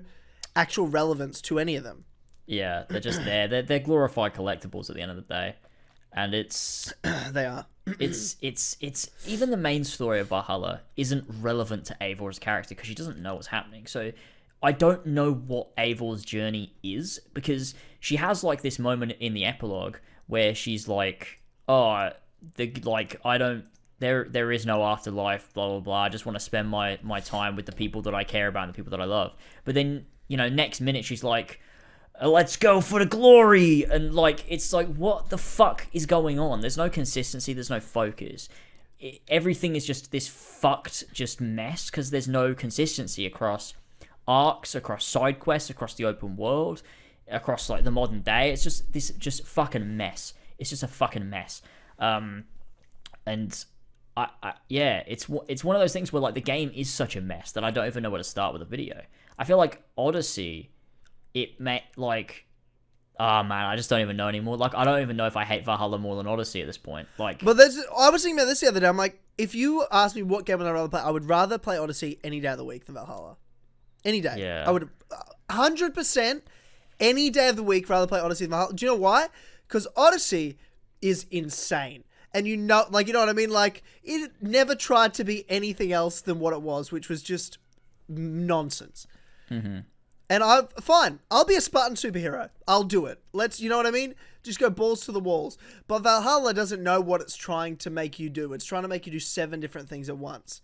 actual relevance to any of them. Yeah, they're just there. They're glorified collectibles at the end of the day, and it's they are. It's even the main story of Valhalla isn't relevant to Eivor's character because she doesn't know what's happening. So I don't know what Eivor's journey is because she has like this moment in the epilogue where she's like, there is no afterlife, blah blah blah. I just want to spend my time with the people that I care about and the people that I love. But then next minute she's like, let's go for the glory, and like it's like, what the fuck is going on? There's no consistency, there's no focus. Everything is just this fucked just mess because there's no consistency across arcs, across side quests, across the open world, across like the modern day. It's just this just fucking mess. It's just a fucking mess. And it's one of those things where like the game is such a mess that I don't even know where to start with a video. I feel like Odyssey, it may like, man, I just don't even know anymore. Like, I don't even know if I hate Valhalla more than Odyssey at this point. Like, but I was thinking about this the other day. I'm like, if you asked me what game would I rather play, I would rather play Odyssey any day of the week than Valhalla. Any day. Yeah. I would 100% any day of the week rather play Odyssey than Valhalla. Do you know why? Because Odyssey is insane. and you know what I mean? Like, it never tried to be anything else than what it was, which was just nonsense. Mm-hmm. And I'll be a Spartan superhero. I'll do it. You know what I mean? Just go balls to the walls. But Valhalla doesn't know what it's trying to make you do. It's trying to make you do 7 different things at once.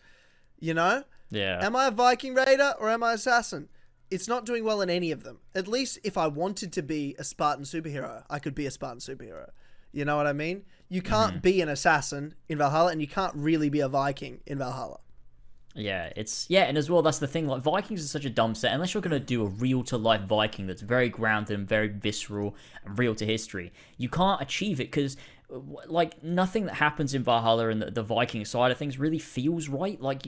You know? Yeah. Am I a Viking Raider or am I assassin? It's not doing well in any of them. At least if I wanted to be a Spartan superhero, I could be a Spartan superhero. You know what I mean? You can't be an assassin in Valhalla, and you can't really be a Viking in Valhalla. Yeah, and as well, that's the thing, like, Vikings is such a dumb set, unless you're going to do a real-to-life Viking that's very grounded and very visceral and real to history, you can't achieve it, because, like, nothing that happens in Valhalla and the Viking side of things really feels right. Like,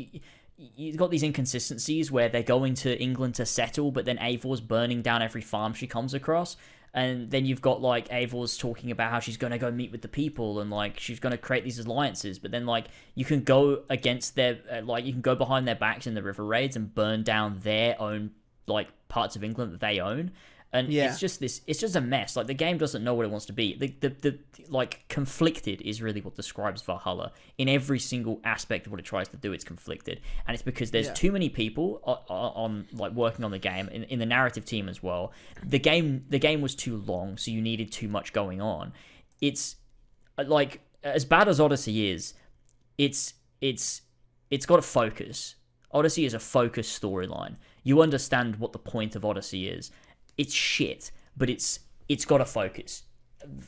you've got these inconsistencies where they're going to England to settle, but then Eivor's burning down every farm she comes across. And then you've got, like, Eivor's talking about how she's going to go meet with the people and, like, she's going to create these alliances. But then, like, you can go against their, you can go behind their backs in the river raids and burn down their own, like, parts of England that they own. And it's just a mess. Like, the game doesn't know what it wants to be. The like, conflicted is really what describes Valhalla. In every single aspect of what it tries to do, it's conflicted. And it's because there's too many people on like, working on the game, in the narrative team as well. The game was too long, so you needed too much going on. It's, like, as bad as Odyssey is, it's got a focus. Odyssey is a focused storyline. You understand what the point of Odyssey is. It's shit, but it's got a focus.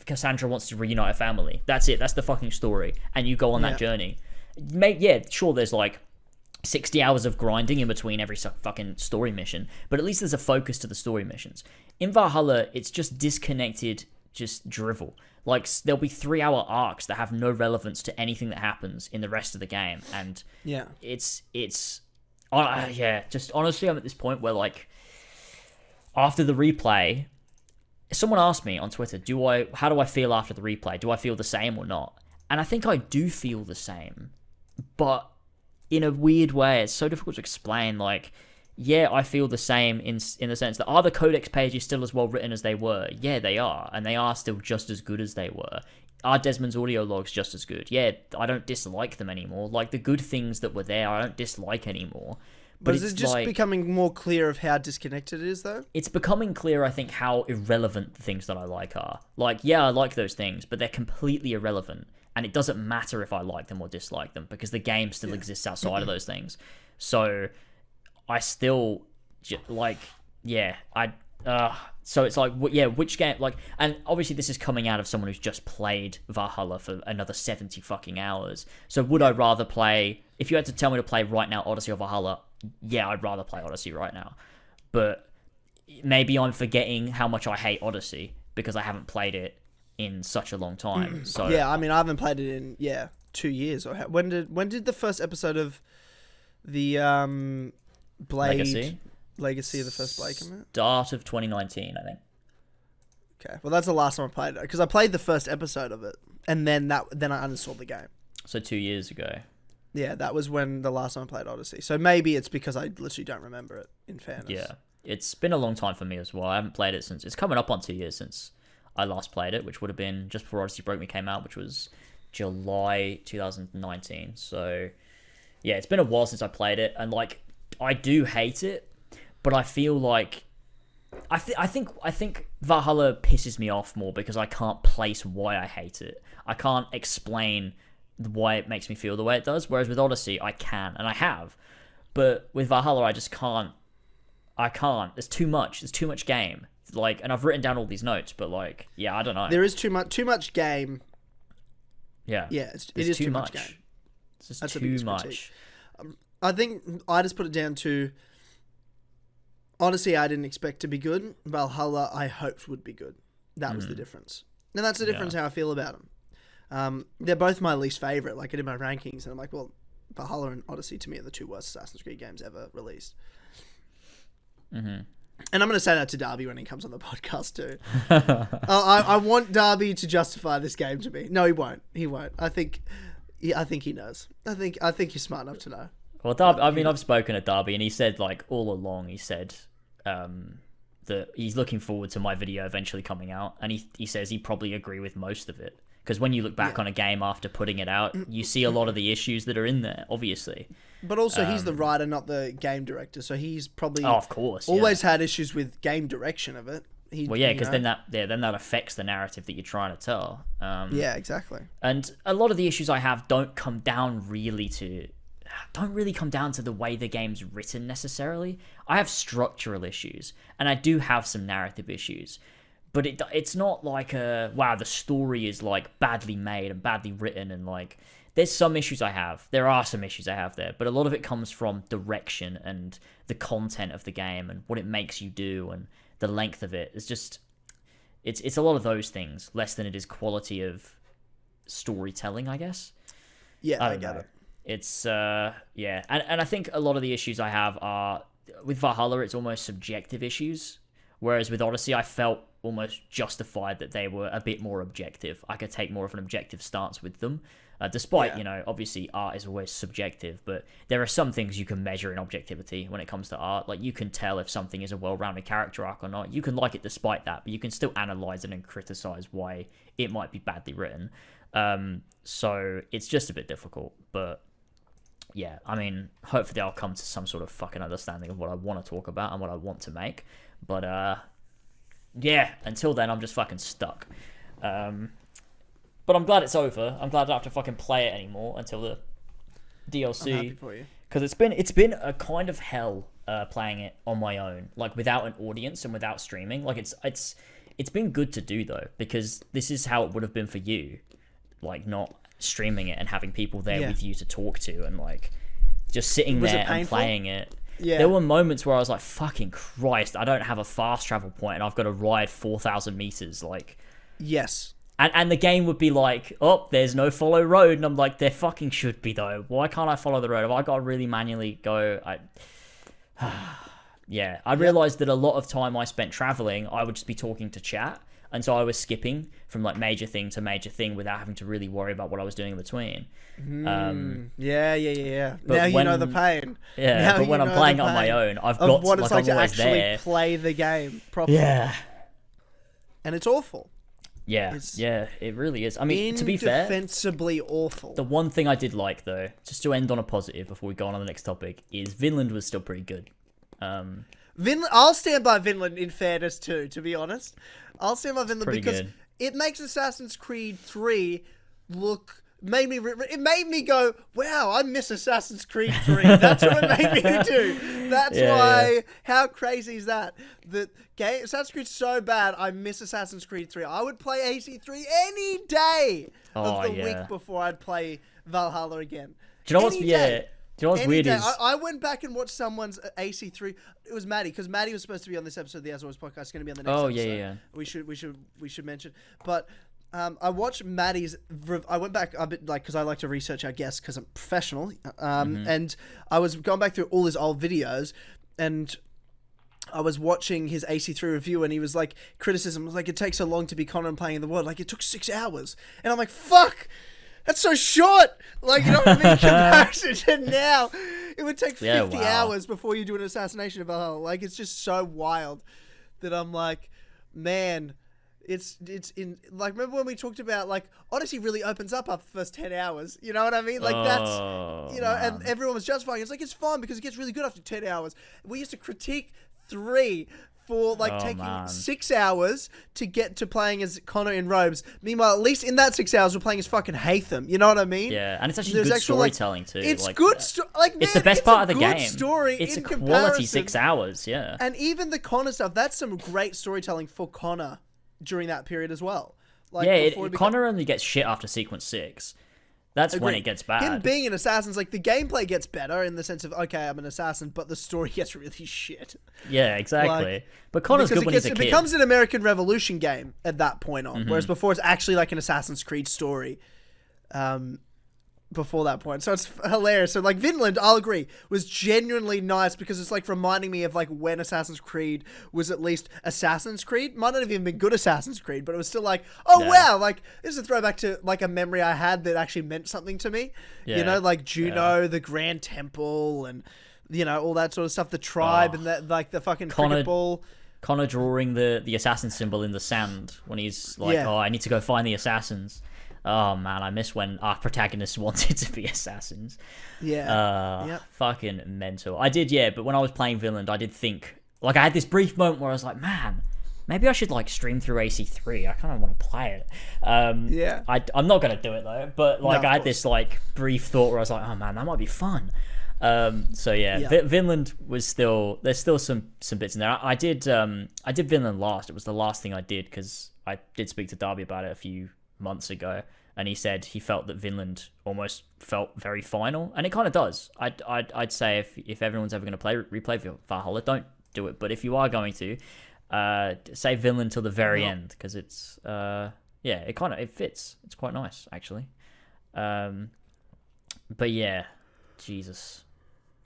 Cassandra wants to reunite a family. That's it. That's the fucking story. And you go on that journey. Sure, there's like 60 hours of grinding in between every fucking story mission, but at least there's a focus to the story missions. In Valhalla, it's just disconnected, just drivel. Like, there'll be 3-hour arcs that have no relevance to anything that happens in the rest of the game. And just honestly, I'm at this point where, like, after the replay, someone asked me on Twitter, how do I feel after the replay? Do I feel the same or not? And I think I do feel the same, but in a weird way. It's so difficult to explain. Like, yeah, I feel the same in the sense that, are the codex pages still as well written as they were? Yeah, they are, and they are still just as good as they were. Are Desmond's audio logs just as good? Yeah, I don't dislike them anymore. Like, the good things that were there, I don't dislike anymore. But is it just becoming more clear of how disconnected it is, though? It's becoming clear, I think, how irrelevant the things that I like are. Like, yeah, I like those things, but they're completely irrelevant. And it doesn't matter if I like them or dislike them, because the game still exists outside of those things. So, I still, so it's like, which game, like, and obviously this is coming out of someone who's just played Valhalla for another 70 fucking hours. So would I rather play, if you had to tell me to play right now Odyssey or Valhalla, yeah, I'd rather play Odyssey right now. But maybe I'm forgetting how much I hate Odyssey because I haven't played it in such a long time. So yeah, I mean, I haven't played it in 2 years. Or when did the first episode of the Blade Legacy of the first Blade come out? Start of 2019, I think. Okay, well, that's the last time I played it, because I played the first episode of it, and then I uninstalled the game. So 2 years ago. Yeah, that was when the last time I played Odyssey. So maybe it's because I literally don't remember it, in fairness. Yeah, it's been a long time for me as well. I haven't played it since, it's coming up on 2 years since I last played it, which would have been just before Odyssey Broke Me came out, which was July 2019. So yeah, it's been a while since I played it, and like, I do hate it, but I feel like I think Valhalla pisses me off more because I can't place why I hate it. I can't explain why it makes me feel the way it does, whereas with Odyssey I can, and I have. But with Valhalla I just can't. I can't. There's too much game. Like, and I've written down all these notes, but like, yeah, I don't know. There is too much game. Yeah. Yeah, it is too much game. It's just too much. I think I just put it down to Odyssey I didn't expect to be good. Valhalla I hoped would be good. That was the difference. And that's the difference how I feel about them. They're both my least favourite. Like, I did my rankings and I'm like, well, Valhalla and Odyssey to me are the two worst Assassin's Creed games ever released. Mm-hmm. And I'm going to say that to Darby when he comes on the podcast too. I want Darby to justify this game to me. No, he won't. He won't. I think he knows. I think you're smart enough to know. Well, Darby, I mean, I've spoken to Darby, and he said, like, all along, he said that he's looking forward to my video eventually coming out, and he says he'd probably agree with most of it, Because when you look back on a game after putting it out, you see a lot of the issues that are in there, obviously. But also, he's the writer, not the game director, so he's probably of course, always had issues with game direction of it. Because then that affects the narrative that you're trying to tell. Yeah, exactly. And a lot of the issues I have don't really come down to the way the game's written necessarily. I have structural issues, and I do have some narrative issues. But it's not like the story is like badly made and badly written, and like there's some issues I have. There are some issues I have there, but a lot of it comes from direction and the content of the game and what it makes you do and the length of it. It's a lot of those things, less than it is quality of storytelling, I guess. Yeah, I get it. It's and I think a lot of the issues I have are with Valhalla. It's almost subjective issues, whereas with Odyssey, I felt almost justified that they were a bit more objective. I could take more of an objective stance with them, despite obviously art is always subjective, but there are some things you can measure in objectivity when it comes to art. Like you can tell if something is a well-rounded character arc or not. You can like it despite that, but you can still analyze it and criticize why it might be badly written. So it's just a bit difficult, but yeah, I mean, hopefully I'll come to some sort of fucking understanding of what I want to talk about and what I want to make. But yeah, until then, I'm just fucking stuck. But I'm glad it's over. I'm glad I don't have to fucking play it anymore until the DLC. I'm happy for you. Because it's been a kind of hell playing it on my own, like without an audience and without streaming. Like it's been good to do though, because this is how it would have been for you, like not streaming it and having people there with you to talk to and like just sitting there and playing it. Yeah. There were moments where I was like, fucking Christ, I don't have a fast travel point and I've got to ride 4,000 meters. Like, yes. And the game would be like, oh, there's no follow road. And I'm like, there fucking should be though. Why can't I follow the road? Have I got to really manually go? Yeah, I realized that a lot of time I spent traveling, I would just be talking to chat. And so I was skipping from like major thing to major thing without having to really worry about what I was doing in between. Yeah. Now you know the pain. Yeah, now but when I'm playing on my own, I've got what it's like to always actually there. play the game properly. Yeah. And it's awful. Yeah, it really is. I mean, to be fair, indefensibly awful. The one thing I did like, though, just to end on a positive before we go on to the next topic, is Vinland was still pretty good. I'll stand by Vinland in fairness too, to be honest. I'll stand by Vinland because it makes Assassin's Creed 3 it made me go, wow, I miss Assassin's Creed 3. That's what it made me do. That's why. How crazy is that? The game Assassin's Creed's so bad, I miss Assassin's Creed 3. I would play AC3 any day of the week before I'd play Valhalla again. Do you know what's weird is I went back and watched someone's AC3. It was Maddie, because Maddie was supposed to be on this episode of the As Always podcast. It's going to be on the next episode. Yeah. We should mention, but. I watched Maddie's. I went back a bit, like, because I like to research our guests because I'm professional. And I was going back through all his old videos, and I was watching his AC3 review, and he was like, criticism was like, it takes so long to be Connor and playing in the world. Like, it took 6 hours, and I'm like, fuck, that's so short. Like, you know what I mean? In comparison to now, it would take 50 hours before you do an assassination of Valhalla. Like, it's just so wild that I'm like, man. It's in, like, remember when we talked about, like, Odyssey really opens up after the first 10 hours, you know what I mean? Like, that's, you know, man. And everyone was justifying, it's like, it's fun because it gets really good after 10 hours. We used to critique 3 for, like, taking 6 hours to get to playing as Connor in robes. Meanwhile, at least in that 6 hours, we're playing as fucking Hatham, you know what I mean? Yeah, and it's actually good storytelling, too. It's like, good, man, it's the best part of the game. Story it's in a quality comparison. 6 hours, yeah. And even the Connor stuff, that's some great storytelling for Connor during that period as well. Like, Connor only gets shit after sequence 6. That's when it gets bad. Him being an assassin, like, the gameplay gets better in the sense of, okay, I'm an assassin, but the story gets really shit. Yeah, exactly. Like, but Connor's good when he's a kid. It becomes an American Revolution game at that point on, whereas before it's actually like an Assassin's Creed story. Before that point, so it's hilarious. So, like, Vinland, I'll agree, was genuinely nice because it's like reminding me of, like, when Assassin's Creed was at least Assassin's Creed. Might not have even been good Assassin's Creed, but it was still like, wow, like, this is a throwback to, like, a memory I had that actually meant something to me. You know, like Juno, the Grand Temple, and, you know, all that sort of stuff. The tribe and that, like, the fucking cricket ball. Connor drawing the assassin symbol in the sand when he's like, I need to go find the assassins. Oh man, I miss when our protagonists wanted to be assassins. Yeah. Fucking mental. I did, yeah, but when I was playing Vinland, I did think, like, I had this brief moment where I was like, man, maybe I should, like, stream through AC3. I kind of want to play it. Yeah. I'm not going to do it, though, but, like, No, I had course. this, like, brief thought where I was like, oh man, that might be fun. So yeah. Vinland was still, there's still some bits in there. I did Vinland last. It was the last thing I did because I did speak to Darby about it a few months ago, and he said he felt that Vinland almost felt very final, and it kind of does. I'd say if everyone's ever going to replay Valhalla, don't do it. But if you are going to, save Vinland till the very end, because it's it fits. It's quite nice actually. But yeah, Jesus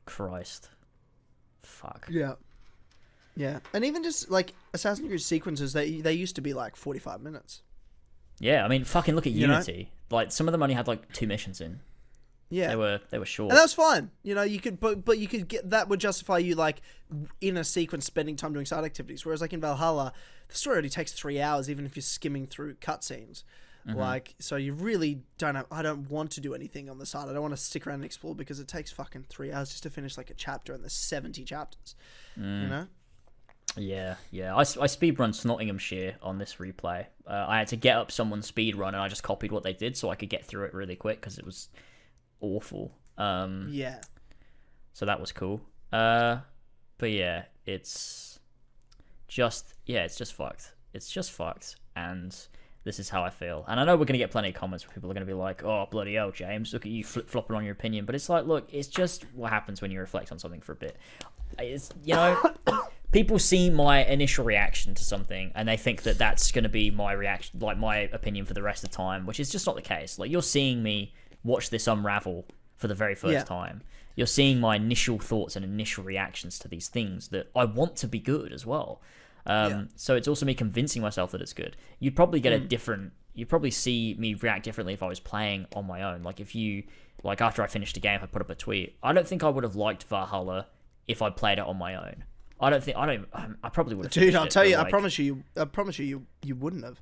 Christ, fuck. Yeah, and even just like Assassin's Creed sequences, they used to be like 45 minutes. Yeah, I mean, fucking look at You know? Unity. Like, some of them only had like 2 missions in. Yeah, They were short. and that was fine. You know, you could, but you could get that would justify you like in a sequence spending time doing side activities. Whereas like in Valhalla, the story already takes 3 hours, even if you're skimming through cutscenes. Like, so you really don't have, I don't want to do anything on the side. I don't want to stick around and explore because it takes fucking 3 hours just to finish like a chapter, and there's 70 chapters. You know? Yeah. I speedrun Nottinghamshire on this replay. I had to get up someone's speedrun, and I just copied what they did so I could get through it really quick because it was awful. Yeah. So that was cool. But yeah, it's just fucked. It's just fucked, and this is how I feel. And I know we're going to get plenty of comments where people are going to be like, oh, bloody hell, James, look at you flip-flopping on your opinion. But it's like, look, it's just what happens when you reflect on something for a bit. It's, you know, people see my initial reaction to something and they think that that's going to be my reaction, like my opinion for the rest of the time, which is just not the case. Like, you're seeing me watch this unravel for the very first time. You're seeing my initial thoughts and initial reactions to these things that I want to be good as well. So it's also me convincing myself that it's good. You'd probably get you'd probably see me react differently if I was playing on my own. Like, if you, like, after I finished a game, I put up a tweet. I don't think I would have liked Valhalla if I played it on my own. I probably would have. Dude, I'll tell you, I promise you, you wouldn't have.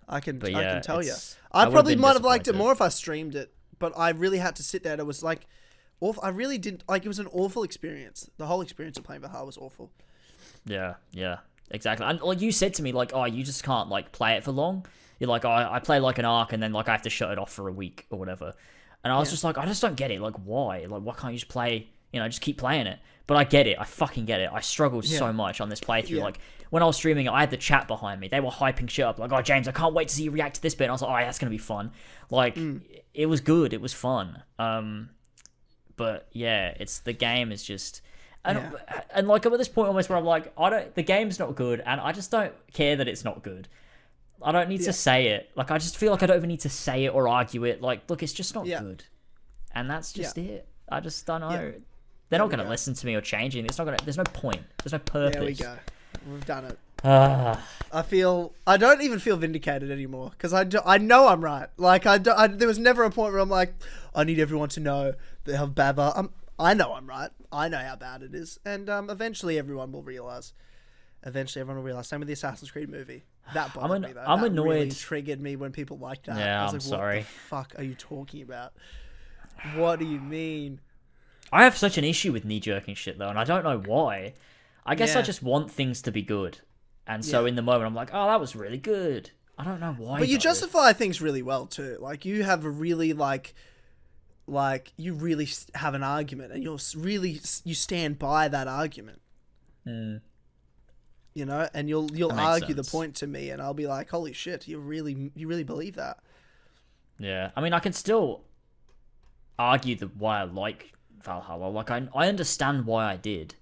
I can tell you. I probably might have liked it more if I streamed it, but I really had to sit there. And it was like, awful. I really didn't, like, it was an awful experience. The whole experience of playing Valhalla was awful. Yeah. Exactly. And like you said to me, like, oh, you just can't like play it for long. You're like, oh, I play like an arc and then like I have to shut it off for a week or whatever. And I was just like, I just don't get it. Like, why? Like, why can't you just play? You know, just keep playing it. But I get it. I fucking get it. I struggled so much on this playthrough. Like, when I was streaming, I had the chat behind me. They were hyping shit up. Like, oh, James, I can't wait to see you react to this bit. And I was like, oh, that's gonna be fun. Like, it was good. It was fun. But yeah, the game is just. And like, I'm at this point almost where I'm like, the game's not good, and I just don't care that it's not good. I don't need to say it. Like, I just feel like I don't even need to say it or argue it. Like, look, it's just not good, and that's just it. I just don't know. Yeah. They're not going to listen to me or change it. It's not going to. There's no point. There's no purpose. There we go. We've done it. I don't even feel vindicated anymore because I know I'm right. Like, there was never a point where I'm like, I need everyone to know that how bad I know I'm right. I know how bad it is. And eventually everyone will realise. Same with the Assassin's Creed movie. That bothered me, though. I'm that annoyed. Really triggered me when people like that. Yeah, I was I'm like, sorry. What the fuck are you talking about? What do you mean? I have such an issue with knee-jerking shit, though, and I don't know why. I guess I just want things to be good. And so in the moment, I'm like, oh, that was really good. I don't know why. But you justify things really well, too. Like, you have a really, like you really have an argument, and you stand by that argument. You know, and you'll argue the point to me, and I'll be like, holy shit, you really believe that? Yeah. I mean, I can still argue why I like Valhalla. Like, I understand why I did,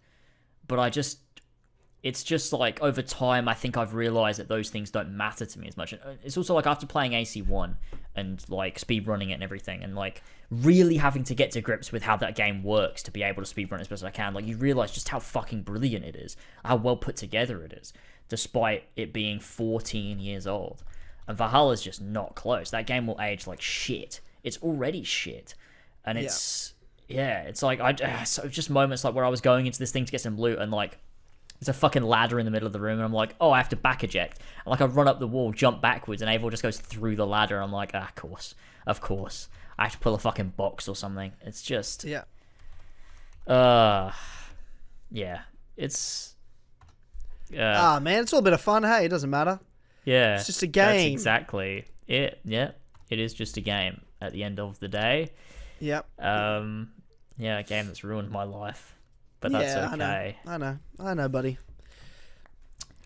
but it's just like, over time, I think I've realized that those things don't matter to me as much. It's also like, after playing AC1 and like speedrunning it and everything, and like really having to get to grips with how that game works to be able to speedrun as best as I can, like, you realize just how fucking brilliant it is, how well put together it is, despite it being 14 years old. And Valhalla's just not close. That game will age like shit. It's already shit. And it's like, so just moments like where I was going into this thing to get some loot, and like, there's a fucking ladder in the middle of the room, and I'm like, oh, I have to back eject. And like I run up the wall, jump backwards, and Abel just goes through the ladder. I'm like, of course, I have to pull a fucking box or something. It's just, Yeah. Yeah, it's. Man, it's all a bit of fun. Hey, it doesn't matter. Yeah, it's just a game. That's exactly it. Yeah, it is just a game at the end of the day. Yep. Yeah, a game that's ruined my life, but that's okay. I know, buddy.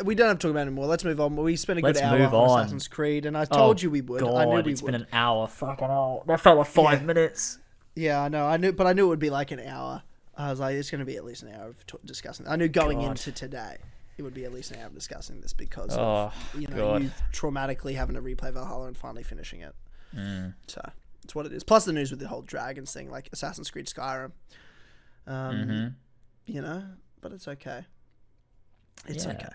We don't have to talk about it anymore. Let's move on. We spent a good Let's hour move on on. Assassin's Creed, and I told you we would. God, I knew we it's would. been an hour. Fucking hell. That felt like 5 minutes. Yeah, I know. I knew it would be like an hour. I was like, it's going to be at least an hour of discussing. I knew going into today, it would be at least an hour of discussing this because of, you traumatically having to replay Valhalla and finally finishing it. So it's what it is. Plus the news with the whole dragons thing, like Assassin's Creed Skyrim. You know, but it's okay. It's okay.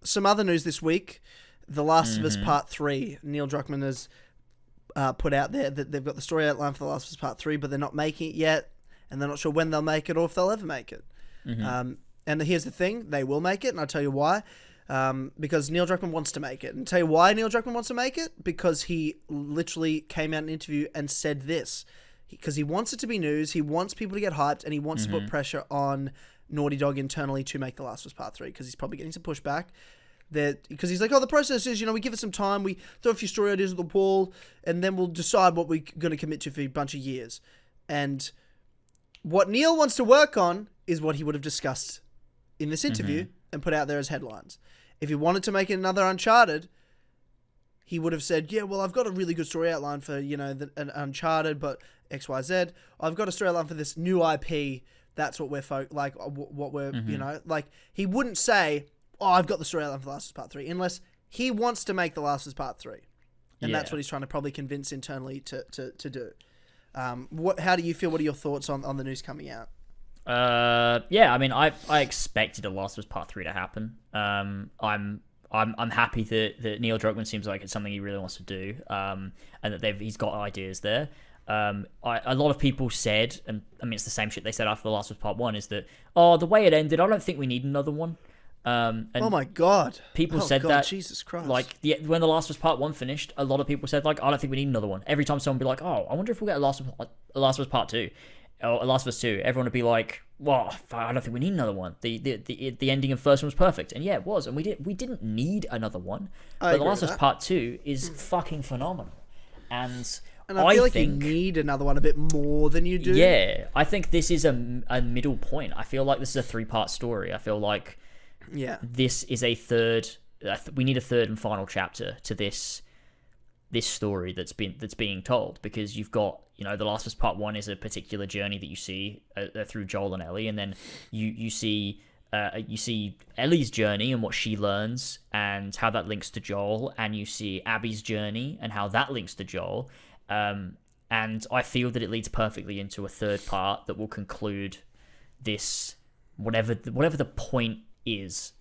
Some other news this week: The Last of Us Part 3. Neil Druckmann has put out there that they've got the story outline for The Last of Us Part 3, but they're not making it yet, and they're not sure when they'll make it or if they'll ever make it. And here's the thing: they will make it, and I'll tell you why. Because Neil Druckmann wants to make it. And tell you why Neil Druckmann wants to make it? Because he literally came out in an interview and said this. Because he wants it to be news, he wants people to get hyped, and he wants to put pressure on Naughty Dog internally to make The Last of Us Part 3, because he's probably getting some pushback. Because he's like, the process is, we give it some time, we throw a few story ideas at the wall, and then we'll decide what we're going to commit to for a bunch of years. And what Neil wants to work on is what he would have discussed in this interview and put out there as headlines. If he wanted to make it another Uncharted, he would have said, yeah, well, I've got a really good story outline for, an Uncharted, but XYZ. I've got a story outline for this new IP. That's what we're what we're, he wouldn't say, oh, I've got the story outline for The Last of Us Part 3, unless he wants to make The Last of Us Part 3. And that's what he's trying to probably convince internally to do. How do you feel? What are your thoughts on the news coming out? I mean, I expected a Last of Us Part 3 to happen. I'm happy that Neil Druckmann seems like it's something he really wants to do, and that he's got ideas there. A lot of people said, and I mean it's the same shit they said after The Last of Us Part 1, is that, the way it ended, I don't think we need another one. And oh my god! People said that. Jesus Christ! Like when The Last of Us Part 1 finished, a lot of people said like, I don't think we need another one. Every time someone would be like, oh, I wonder if we'll get a Last of Us Part 2. Or Last of Us 2, everyone would be like, well, I don't think we need another one. The ending of first one was perfect. And yeah, it was. And we didn't need another one. But The Last of Us Part 2 is fucking phenomenal. And I feel like you need another one a bit more than you do. Yeah, I think this is a middle point. I feel like this is a 3-part story. I feel like this is a third... we need a third and final chapter to this story that's being told, because you've got, The Last of Us Part 1 is a particular journey that you see through Joel and Ellie, and then you see Ellie's journey and what she learns and how that links to Joel, and you see Abby's journey and how that links to Joel, and I feel that it leads perfectly into a third part that will conclude this, whatever the point is,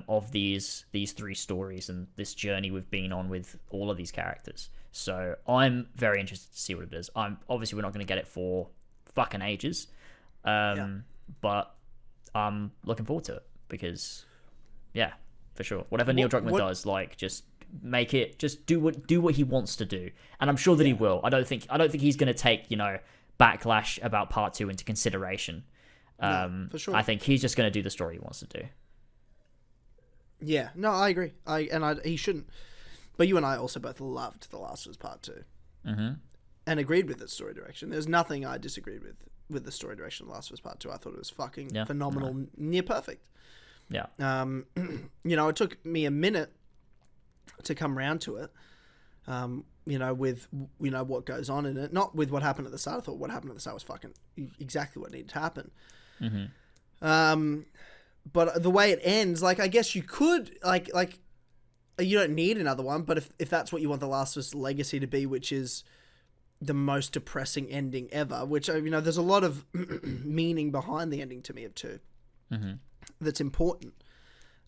of these 3 stories and this journey we've been on with all of these characters. So I'm very interested to see what it is. Obviously we're not going to get it for fucking ages, but I'm looking forward to it because, for sure, whatever Neil Druckmann does, just make it, just do what he wants to do, and I'm sure that he will. I don't think he's going to take backlash about Part 2 into consideration. For sure. I think he's just going to do the story he wants to do. Yeah, no, I agree. He shouldn't. But you and I also both loved The Last of Us Part 2. And agreed with its story direction. There's nothing I disagreed with the story direction of The Last of Us Part 2. I thought it was fucking phenomenal, near perfect. Yeah. It took me a minute to come around to it, with, what goes on in it. Not with what happened at the start. I thought what happened at the start was fucking exactly what needed to happen. But the way it ends, I guess you could, you don't need another one, but if that's what you want The Last of Us legacy to be, which is the most depressing ending ever, which, there's a lot of meaning behind the ending to me of 2 that's important.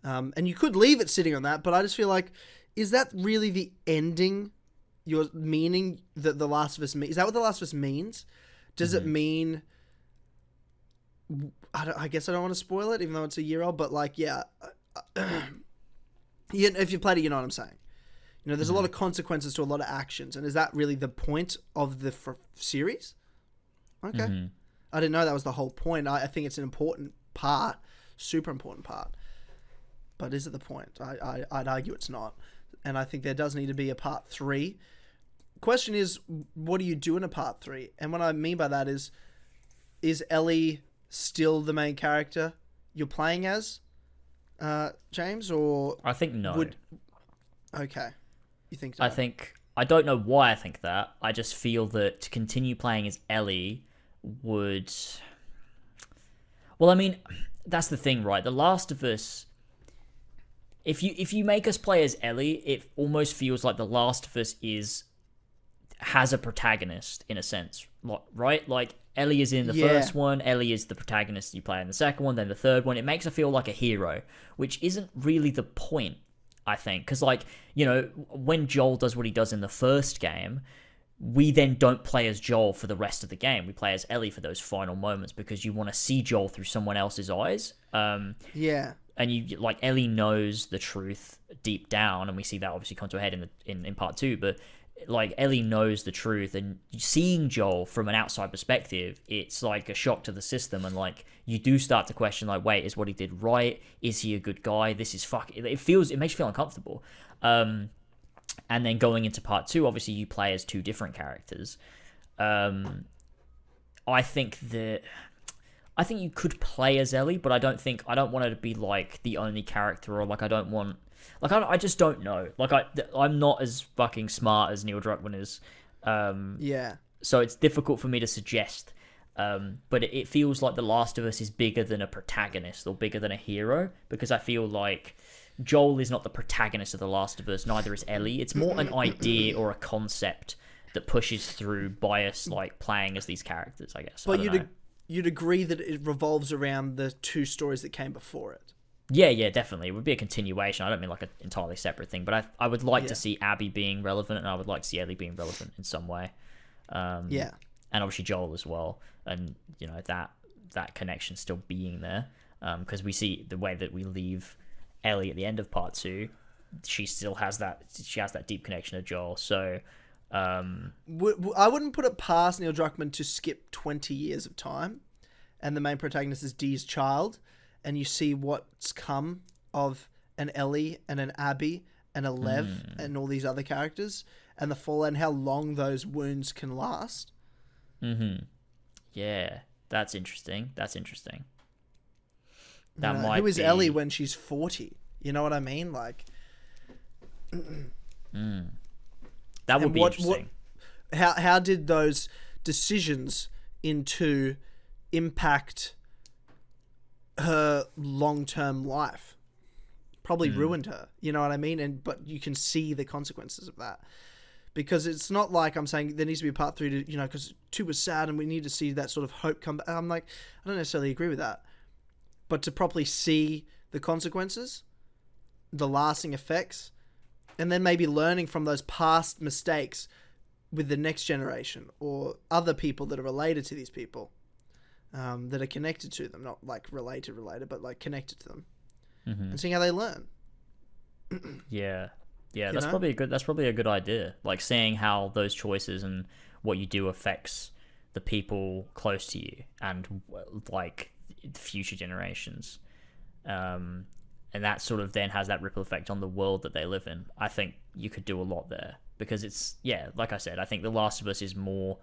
And you could leave it sitting on that, but I just feel like, is that really the ending, your meaning that The Last of Us means? Is that what The Last of Us means? Does it mean... I guess I don't want to spoil it, even though it's a year old. But like, yeah, if you played it, you know what I'm saying. You know, there's a lot of consequences to a lot of actions, and is that really the point of the series? Okay, I didn't know that was the whole point. I think it's an important part, super important part. But is it the point? I'd argue it's not, and I think there does need to be a part 3. Question is, what do you do in a part 3? And what I mean by that is Ellie still the main character you're playing as, James? Or I think no. Okay. You think no? I don't know why I think that. I just feel that to continue playing as Ellie would... Well, I mean, that's the thing, right? The Last of Us... If you make us play as Ellie, it almost feels like The Last of Us has a protagonist, in a sense, right? Like, Ellie is in the first one, Ellie is the protagonist you play in the second one, then the third one. It makes her feel like a hero, which isn't really the point, I think. Because, like, you know, when Joel does what he does in the first game, we then don't play as Joel for the rest of the game. We play as Ellie for those final moments because you want to see Joel through someone else's eyes. And you, like, Ellie knows the truth deep down, and we see that obviously come to a head in part 2, but like, Ellie knows the truth, and seeing Joel from an outside perspective, it's like a shock to the system, and like, you do start to question, like, wait, is what he did right? Is he a good guy? This is it makes you feel uncomfortable. And then going into part 2, obviously you play as 2 different characters. I think you could play as Ellie, but I don't want her to be like the only character, or like, I just don't know. Like, I'm not as fucking smart as Neil Druckmann is. So it's difficult for me to suggest. But it feels like The Last of Us is bigger than a protagonist or bigger than a hero, because I feel like Joel is not the protagonist of The Last of Us, neither is Ellie. It's more an idea or a concept that pushes through by us, like, playing as these characters, I guess. But you'd agree that it revolves around the 2 stories that came before it. Yeah, definitely. It would be a continuation. I don't mean like an entirely separate thing, but I would like to see Abby being relevant, and I would like to see Ellie being relevant in some way. And obviously Joel as well, and you know, that connection still being there, because we see the way that we leave Ellie at the end of part 2, she still has that deep connection to Joel. So I wouldn't put it past Neil Druckmann to skip 20 years of time, and the main protagonist is Dee's child, and you see what's come of an Ellie and an Abby and a Lev and all these other characters, and the fallout, and how long those wounds can last. Yeah, that's interesting. Who is Ellie when she's 40? You know what I mean? Like, that would be interesting. How did those decisions into impact her long-term life? Probably ruined her. You know what I mean? But you can see the consequences of that. Because it's not like I'm saying there needs to be a part 3 to, you know, because 2 was sad and we need to see that sort of hope come back. I'm like, I don't necessarily agree with that. But to properly see the consequences, the lasting effects, and then maybe learning from those past mistakes with the next generation or other people that are related to these people, that are connected to them, not like related, but like connected to them, and seeing how they learn. Yeah, that's probably a good idea. Like, seeing how those choices and what you do affects the people close to you and like future generations, and that sort of then has that ripple effect on the world that they live in. I think you could do a lot there, because it's, like I said, I think The Last of Us is more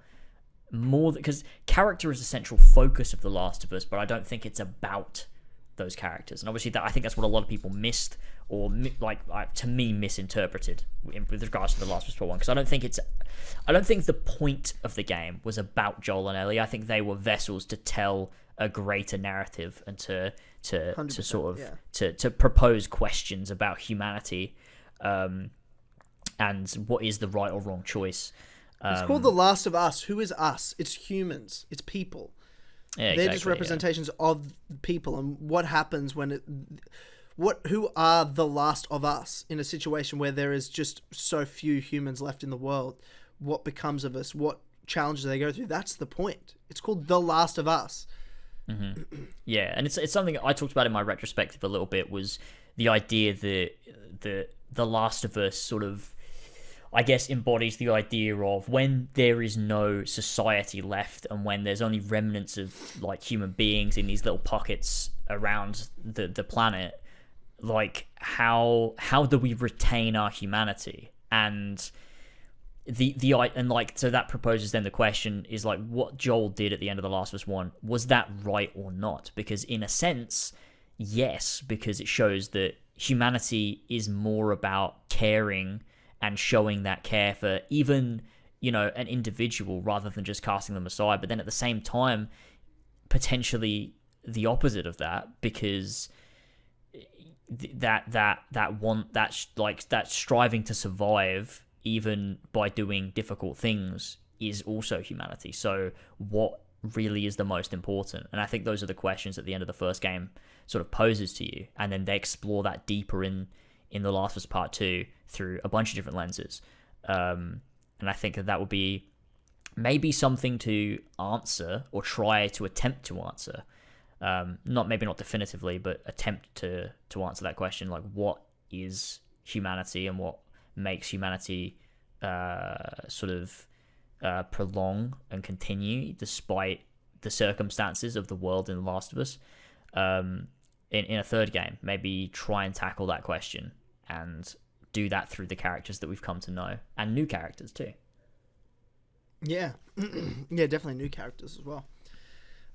because character is the central focus of The Last of Us, but I don't think it's about those characters. And obviously I think that's what a lot of people missed, or to me misinterpreted with regards to The Last of Us Part 1, because I don't think the point of the game was about Joel and Ellie. I think they were vessels to tell a greater narrative and to sort of to propose questions about humanity, and what is the right or wrong choice. It's called The Last of Us. Who is us? It's humans. It's people. Yeah, they're just representations of people, and what happens when who are the last of us in a situation where there is just so few humans left in the world. What becomes of us? What challenges they go through? That's the point. It's called The Last of Us. Yeah, and it's something I talked about in my retrospective a little bit, was the idea that the Last of Us sort of, I guess, embodies the idea of when there is no society left and when there's only remnants of like human beings in these little pockets around the planet, like how do we retain our humanity? And so that proposes then the question is like, what Joel did at the end of The Last of Us 1, was that right or not? Because in a sense, yes, because it shows that humanity is more about caring and showing that care for even, an individual rather than just casting them aside. But then at the same time, potentially the opposite of that, because that striving to survive even by doing difficult things is also humanity. So what really is the most important? And I think those are the questions at the end of the first game sort of poses to you, and then they explore that deeper in The Last of Us Part 2 through a bunch of different lenses. And I think that would be maybe something to answer, or try to attempt to answer. Not definitively, but attempt to answer that question, like what is humanity and what makes humanity prolong and continue despite the circumstances of the world in The Last of Us. In a third game, maybe try and tackle that question and do that through the characters that we've come to know, and new characters too. Yeah, yeah, definitely new characters as well.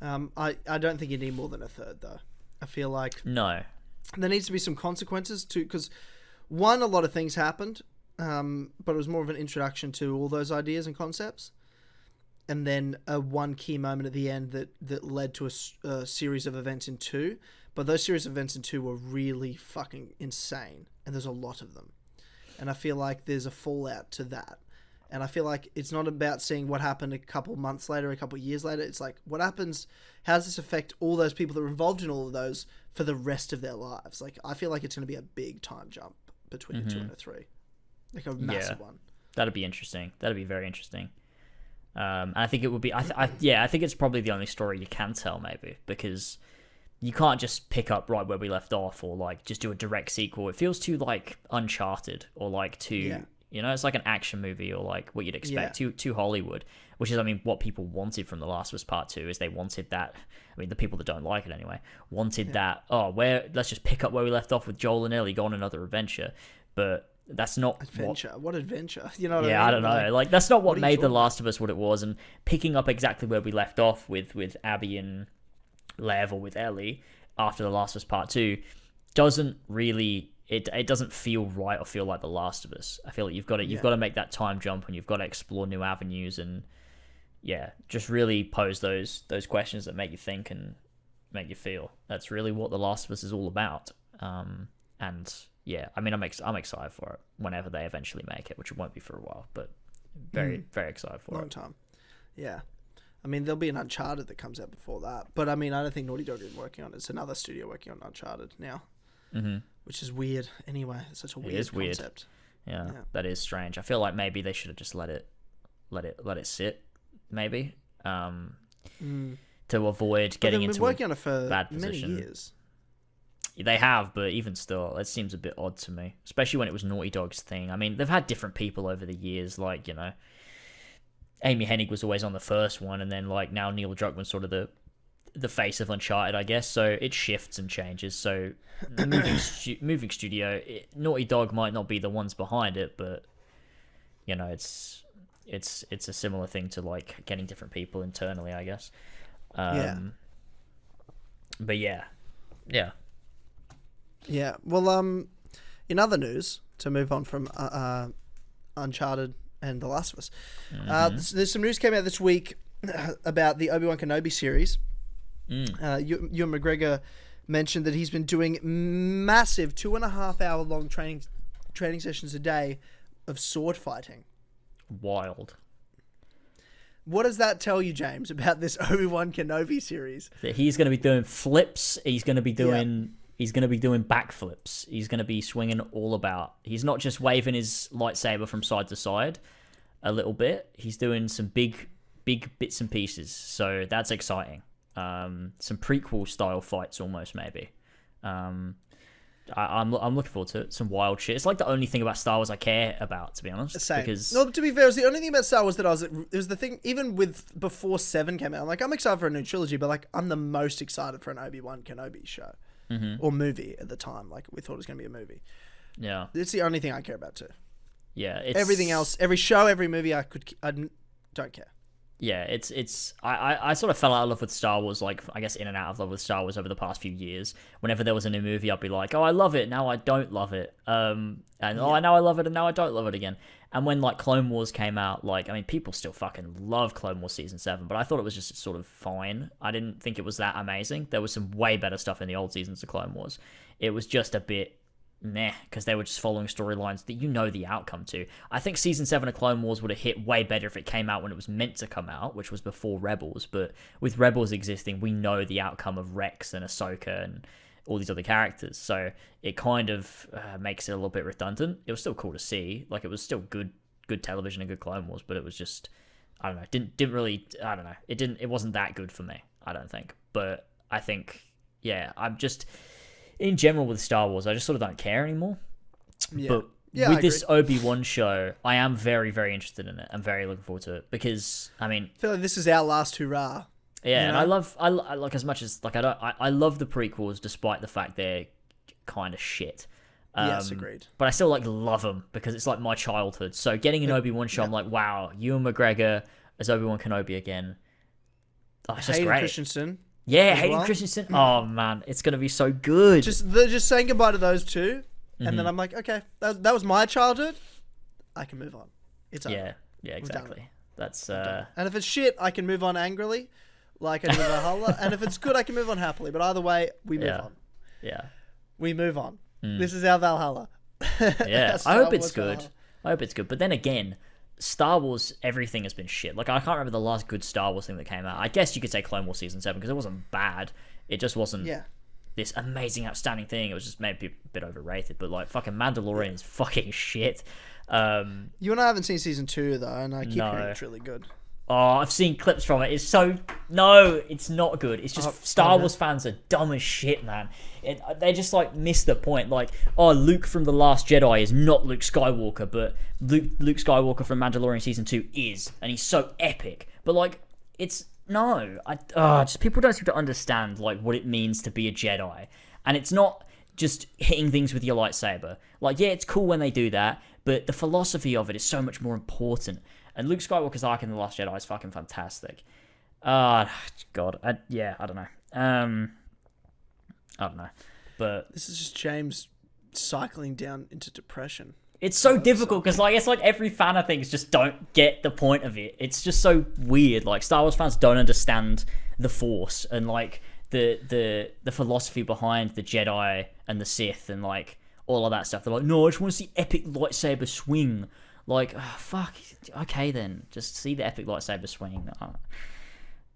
I don't think you need more than a third, though. I feel like no, there needs to be some consequences too, because one, a lot of things happened, but it was more of an introduction to all those ideas and concepts, and then one key moment at the end that led to a series of events in 2. But those series of events in 2 were really fucking insane, and there's a lot of them, and I feel like there's a fallout to that. And I feel like it's not about seeing what happened a couple months later, a couple years later. It's like, what happens? How does this affect all those people that were involved in all of those for the rest of their lives? Like, I feel like it's going to be a big time jump between a 2 and a 3. Like a massive one. That'd be interesting. That'd be very interesting. And I think it would be... I think it's probably the only story you can tell, maybe, because you can't just pick up right where we left off, or like just do a direct sequel. It feels too like Uncharted, or like too... Yeah. It's like an action movie, or like what you'd expect, too Hollywood, which is, what people wanted from The Last of Us Part 2 is they wanted that. The people that don't like it anyway, wanted that, let's just pick up where we left off with Joel and Ellie, go on another adventure. But that's not... Adventure? What adventure? You know what I mean? Yeah, I don't know. Like, that's not what made The Last of Us what it was, and picking up exactly where we left off with Abby and Lev, or with Ellie, after The Last of Us Part 2, doesn't really... It doesn't feel right or feel like The Last of Us. I feel like you've got to make that time jump, and you've got to explore new avenues, and just really pose those questions that make you think and make you feel. That's really what The Last of Us is all about. I'm excited for it whenever they eventually make it, which it won't be for a while, but very very excited for it. Long time. Yeah. There'll be an Uncharted that comes out before that, but I don't think Naughty Dog is working on it. It's another studio working on Uncharted now. Mm-hmm. Which is weird. Anyway, it's such a weird concept. Yeah, that is strange. I feel like maybe they should have just let it sit, maybe, to avoid getting into working on it for bad position. Many years. They have, but even still, it seems a bit odd to me, especially when it was Naughty Dog's thing. They've had different people over the years, like, Amy Hennig was always on the first one, and then like now Neil Druckmann's sort of the face of Uncharted, I guess. So it shifts and changes. So the moving studio, Naughty Dog might not be the ones behind it, but it's a similar thing to like getting different people internally, I guess. But yeah. Well, in other news, to move on from Uncharted and The Last of Us, there's some news came out this week about the Obi-Wan Kenobi series. Ewan McGregor mentioned that he's been doing massive 2.5 hour long training sessions a day of sword fighting. Wild. What does that tell you, James, about this Obi-Wan Kenobi series? That he's going to be doing flips. He's going to be doing backflips. He's going to be swinging all about. He's not just waving his lightsaber from side to side a little bit. He's doing some big bits and pieces. So that's exciting. some prequel style fights almost maybe. I'm looking forward to it. Some wild shit. It's like the only thing about Star Wars I care about, to be honest. Same. Because No, to be fair, it was the only thing about Star Wars that it was the thing, even with before 7 came out, I'm like, I'm excited for a new trilogy, but like, I'm the most excited for an Obi-Wan Kenobi show. Or movie at the time. Like, we thought it was going to be a movie. Yeah. It's the only thing I care about too. Yeah. Everything else, every show, every movie, I don't care. Yeah, I sort of fell out of love with Star Wars, like, I guess in and out of love with Star Wars over the past few years. Whenever there was a new movie, I'd be like, oh, I love it, now I don't love it. Oh, now I love it, and now I don't love it again. And when, like, Clone Wars came out, like, I mean, people still fucking love Clone Wars Season 7, but I thought it was just sort of fine. I didn't think it was that amazing. There was some way better stuff in the old seasons of Clone Wars. It was just a bit meh, because they were just following storylines that you know the outcome to. I think Season 7 of Clone Wars would have hit way better if it came out when it was meant to come out, which was before Rebels, but with Rebels existing, we know the outcome of Rex and Ahsoka and all these other characters, so it kind of makes it a little bit redundant. It was still cool to see, like, it was still good television and good Clone Wars, but it was just, I don't know, didn't really, I don't know, it wasn't that good for me, I don't think. But I think, yeah, I'm just, in general with Star Wars, I just sort of don't care anymore. Yeah. But with this Obi-Wan show, I am very, very interested in it. I'm very looking forward to it because, I mean, I feel like this is our last hurrah. Yeah, you know? and I like, as much as, like, I love the prequels despite the fact they're kind of shit. Yes, agreed. But I still, like, love them because it's like my childhood. So getting an Obi-Wan show, I'm like, wow, Ewan McGregor as Obi-Wan Kenobi again. Oh, it's just Hayden great. Christensen. Yeah, Hayden Christensen. Oh man, it's gonna be so good. Just saying goodbye to those two, and then I'm like, okay, that was my childhood. I can move on. It's over. Yeah, exactly. That's and if it's shit, I can move on angrily, like I did with Valhalla. And if it's good, I can move on happily. But either way, we move on. Yeah, we move on. This is our Valhalla. Yeah, I hope it's good. Valhalla. I hope it's good. But then again, Star Wars, everything has been shit. Like, I can't remember the last good Star Wars thing that came out. I guess you could say Clone Wars Season 7 because it wasn't bad. It just wasn't this amazing, outstanding thing. It was just maybe a bit overrated. But, like, fucking Mandalorian is fucking shit. You and I haven't seen Season 2, though, and I keep hearing it's really good. Oh, I've seen clips from it. It's so... No, it's not good. It's just Star Wars fans are dumb as shit, man. They just, like, miss the point. Like, oh, Luke from The Last Jedi is not Luke Skywalker, but Luke Skywalker from Mandalorian Season 2 is. And he's so epic. But, like, it's... No. Just people don't seem to understand, like, what it means to be a Jedi. And it's not just hitting things with your lightsaber. Like, yeah, it's cool when they do that, but the philosophy of it is so much more important. And Luke Skywalker's arc in The Last Jedi is fucking fantastic. God. I don't know. I don't know. But this is just James cycling down into depression. It's so difficult because, like, it's like every fan of things just don't get the point of it. It's just so weird. Like, Star Wars fans don't understand the Force and, like, the philosophy behind the Jedi and the Sith and, like, all of that stuff. They're like, no, I just want to see epic lightsaber swing. Like, oh, fuck. Okay, then. Just see the epic lightsaber swing.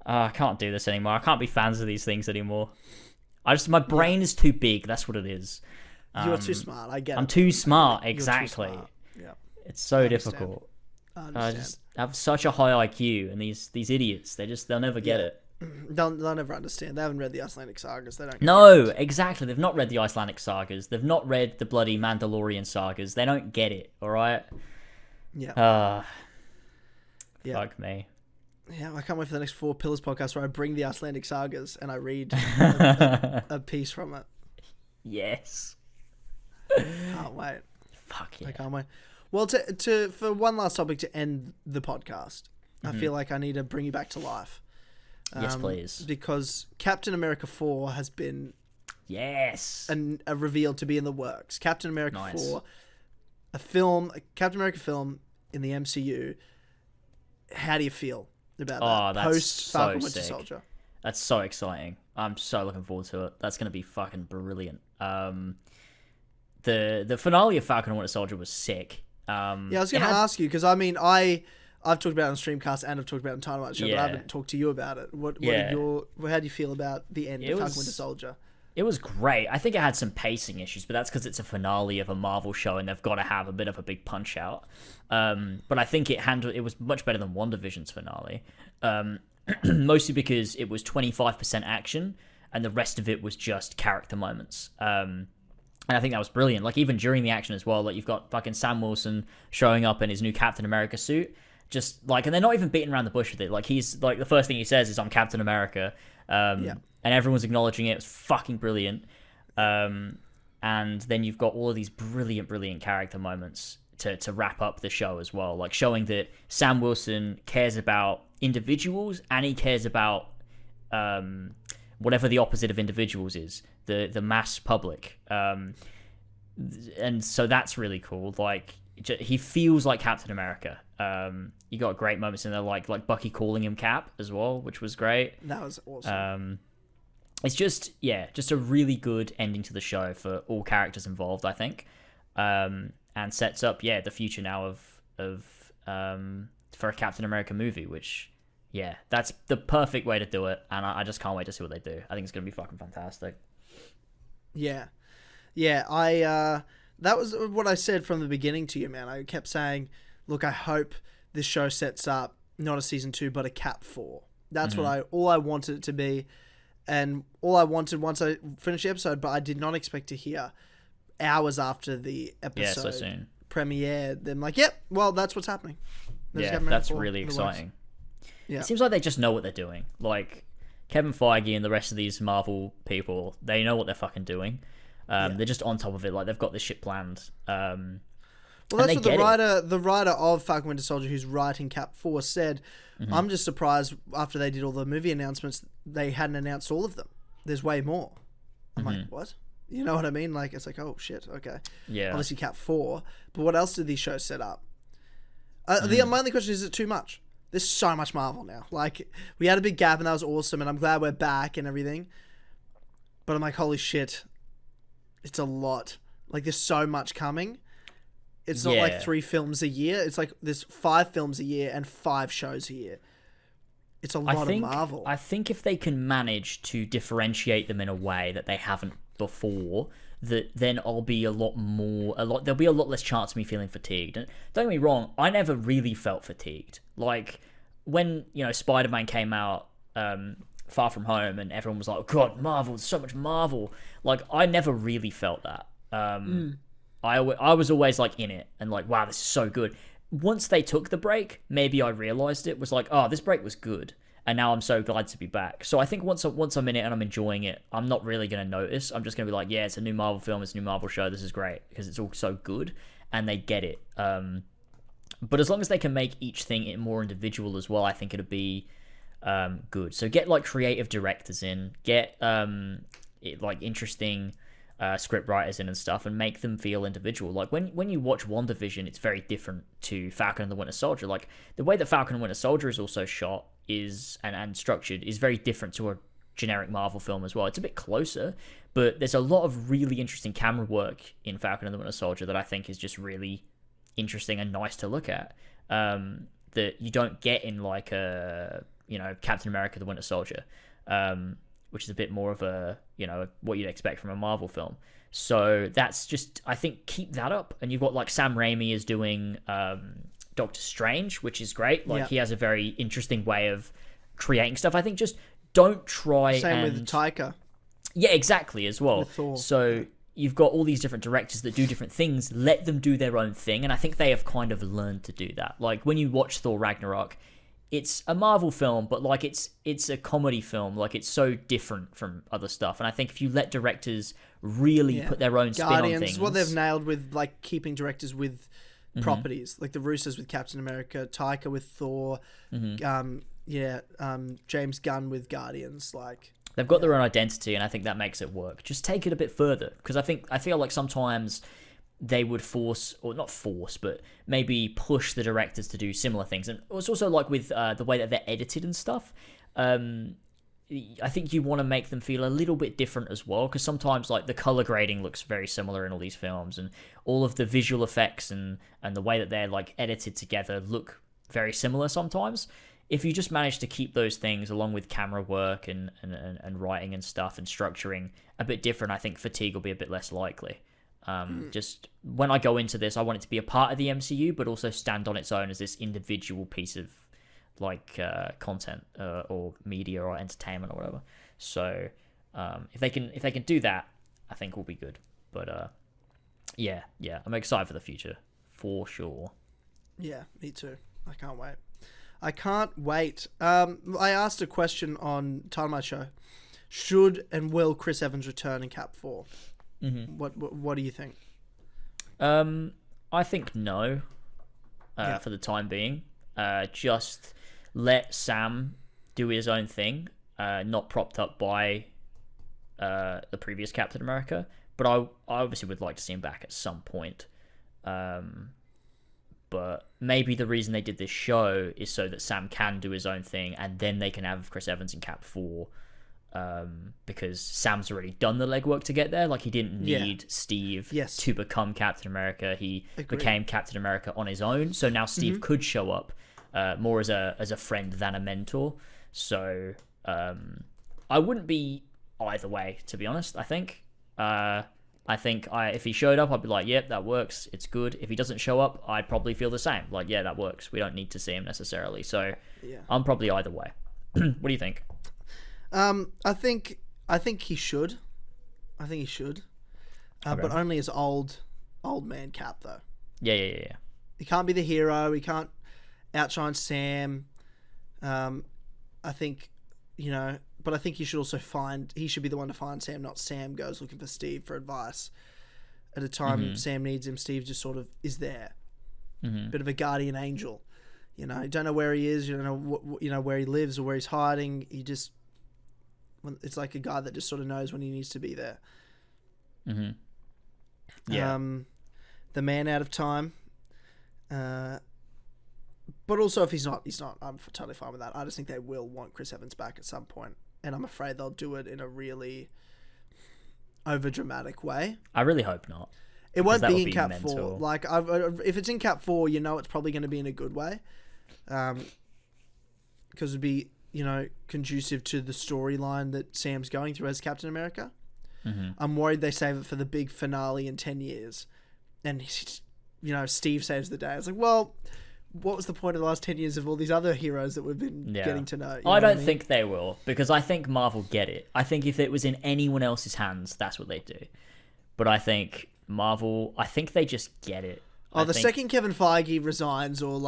I can't do this anymore. I can't be fans of these things anymore. My brain is too big. That's what it is. You're too smart. I get it. I'm too smart. Exactly. Too smart. Yeah. It's so difficult. I just have such a high IQ, and these idiots, they'll never get it. They'll never understand. They haven't read the Icelandic sagas. They don't. No, exactly. They've not read the Icelandic sagas. They've not read the bloody Mandalorian sagas. They don't get it. All right. Yeah. Fuck me. Yeah, I can't wait for the next 4 Pillars podcast where I bring the Icelandic sagas and I read a piece from it. Yes. Can't wait. Fuck yeah. I can't wait. Well, for one last topic to end the podcast, I feel like I need to bring you back to life. Yes, please. Because Captain America 4 has been revealed to be in the works. Captain America 4, Captain America film in the MCU. How do you feel about that? Post Falcon Winter Soldier. That's so exciting. I'm so looking forward to it. That's going to be fucking brilliant. The finale of Falcon and Winter Soldier was sick. I was going to ask you because I mean I've talked about it on Streamcast and I've talked about it on Time Out Show, but I haven't talked to you about it. How do you feel about the end of Falcon Winter Soldier? It was great. I think it had some pacing issues, but that's because it's a finale of a Marvel show and they've got to have a bit of a big punch out. But I think it was much better than WandaVision's finale. And mostly because it was 25% action and the rest of it was just character moments. And I think that was brilliant. Like, even during the action as well, like, you've got fucking Sam Wilson showing up in his new Captain America suit. Just, like, and they're not even beating around the bush with it. Like, he's, like, the first thing he says is, I'm Captain America. And everyone's acknowledging it. It's fucking brilliant. And then you've got all of these brilliant character moments to wrap up the show as well. Like, showing that Sam Wilson cares about individuals and he cares about whatever the opposite of individuals is. The mass public, and so that's really cool. Like, he feels like Captain America. You got great moments in there, like Bucky calling him Cap as well, which was great. That was awesome. It's just a really good ending to the show for all characters involved, I think, and sets up the future now of for a Captain America movie, which that's the perfect way to do it, and I just can't wait to see what they do. I think it's gonna be fucking fantastic. I that was what I said from the beginning to you, man. I kept saying, look, I hope this show sets up not a season 2 but a Cap 4. That's what all I wanted it to be, and all I wanted once I finished the episode. But I did not expect to hear hours after the episode so soon premiered them like, yep, well, that's what's happening. That's really exciting. It seems like they just know what they're doing. Like, Kevin Feige and the rest of these Marvel people, they know what they're fucking doing. They're just on top of it. Like, they've got this shit planned. Well, that's what the writer of Falcon Winter Soldier, who's writing Cap 4, said. I'm just surprised after they did all the movie announcements, they hadn't announced all of them. There's way more. I'm like, what? You know what I mean? Like, it's like, oh shit, okay. Yeah. Obviously Cap 4, but what else did these shows set up? My only question is it too much? There's so much Marvel now. Like, we had a big gap and that was awesome, and I'm glad we're back and everything. But I'm like, holy shit, it's a lot. Like, there's so much coming. It's not like 3 films a year. It's like there's 5 films a year and 5 shows a year. It's a lot of Marvel. I think if they can manage to differentiate them in a way that they haven't before, that then I'll be there'll be a lot less chance of me feeling fatigued. And don't get me wrong, I never really felt fatigued. Like, when, Spider-Man came out, Far From Home, and everyone was like, oh God, Marvel, there's so much Marvel. Like, I never really felt that. I was always like in it and like, wow, this is so good. Once they took the break, maybe I realized it was like, oh, this break was good, and now I'm so glad to be back. So I think once I'm in it and I'm enjoying it, I'm not really going to notice. I'm just going to be like, yeah, it's a new Marvel film, it's a new Marvel show, this is great, because it's all so good, and they get it. But as long as they can make each thing more individual as well, I think it'll be good. So get like creative directors in, get like interesting script writers in and stuff, and make them feel individual. Like, when you watch WandaVision, it's very different to Falcon and the Winter Soldier. Like, the way that Falcon and Winter Soldier is also shot and structured is very different to a generic Marvel film as well. It's a bit closer, but there's a lot of really interesting camera work in Falcon and the Winter Soldier that I think is just really interesting and nice to look at, that you don't get in like a Captain America the Winter Soldier, which is a bit more of a what you'd expect from a Marvel film. So that's just, I think, keep that up. And you've got like Sam Raimi is doing Doctor Strange, which is great. Like, he has a very interesting way of creating stuff. I think just don't try. Same with Taika. Yeah, exactly, as well. So you've got all these different directors that do different things. Let them do their own thing, and I think they have kind of learned to do that. Like, when you watch Thor Ragnarok, it's a Marvel film, but like it's a comedy film. Like, it's so different from other stuff. And I think if you let directors really put their own spin on things, what they've nailed with like keeping directors with properties, like the Russos with Captain America, Taika with Thor, James Gunn with Guardians, like. They've got their own identity, and I think that makes it work. Just take it a bit further, because I feel like sometimes they would but maybe push the directors to do similar things. And it's also like with the way that they're edited and stuff. I think you want to make them feel a little bit different as well, because sometimes like the color grading looks very similar in all these films, and all of the visual effects and the way that they're like edited together look very similar sometimes. If you just manage to keep those things, along with camera work and writing and stuff and structuring, a bit different, I think fatigue will be a bit less likely. Just when I go into this, I want it to be a part of the MCU, but also stand on its own as this individual piece of content or media or entertainment or whatever. So if they can do that, I think we'll be good. But yeah, I'm excited for the future for sure. Yeah, me too. I can't wait. I asked a question on Time My Show. Should and will Chris Evans return in Cap 4? Mm-hmm. What do you think? I think no. For the time being, just let Sam do his own thing, not propped up by the previous Captain America. But I obviously would like to see him back at some point. But maybe the reason they did this show is so that Sam can do his own thing, and then they can have Chris Evans in Cap 4. Because Sam's already done the legwork to get there. Like, he didn't need Steve to become Captain America. He became Captain America on his own. So now Steve could show up more as a friend than a mentor. So I wouldn't be either way, to be honest. I think if he showed up, I'd be like, yep, that works. It's good. If he doesn't show up, I'd probably feel the same. Like, yeah, that works. We don't need to see him necessarily. So I'm probably either way. What do you think? I think he should. But only as old man Cap though. Yeah. He can't be the hero. He can't outshine Sam. I think, but I think he should also he should be the one to find Sam, not Sam goes looking for Steve for advice. At a time Sam needs him, Steve just sort of is there. Bit of a guardian angel. You don't know where he is. You don't know where he lives or where he's hiding. It's like a guy that just sort of knows when he needs to be there. Yeah. The man out of time. But also, if he's not, I'm totally fine with that. I just think they will want Chris Evans back at some point, and I'm afraid they'll do it in a really over-dramatic way. I really hope not. It won't be in Cap 4. Like, if it's in Cap 4, it's probably going to be in a good way. Because it'd be, conducive to the storyline that Sam's going through as Captain America. I'm worried they save it for the big finale in 10 years. And, Steve saves the day. It's like, well, what was the point of the last 10 years of all these other heroes that we've been getting to know? I don't think they will, because I think Marvel get it. I think if it was in anyone else's hands, that's what they'd do. But I think Marvel, they just get it. Second Kevin Feige resigns or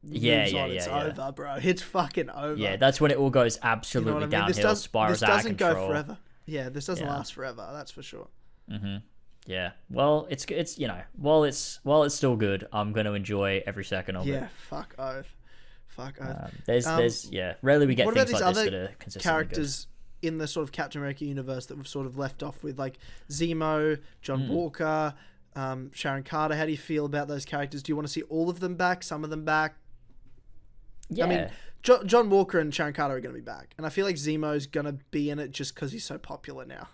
it's over, bro. It's fucking over. Yeah, that's when it all goes absolutely downhill, spirals out of control. This doesn't go forever. Yeah, this doesn't last forever. That's for sure. Yeah. Well, it's while it's still good, I'm going to enjoy every second of it. Yeah. Fuck oath. There's rarely we get things like this that are consistently characters good. In the sort of Captain America universe that we've sort of left off with, like Zemo, John Walker, Sharon Carter. How do you feel about those characters? Do you want to see all of them back? Some of them back? Yeah. I mean, John Walker and Sharon Carter are going to be back. And I feel like Zemo's going to be in it just because he's so popular now.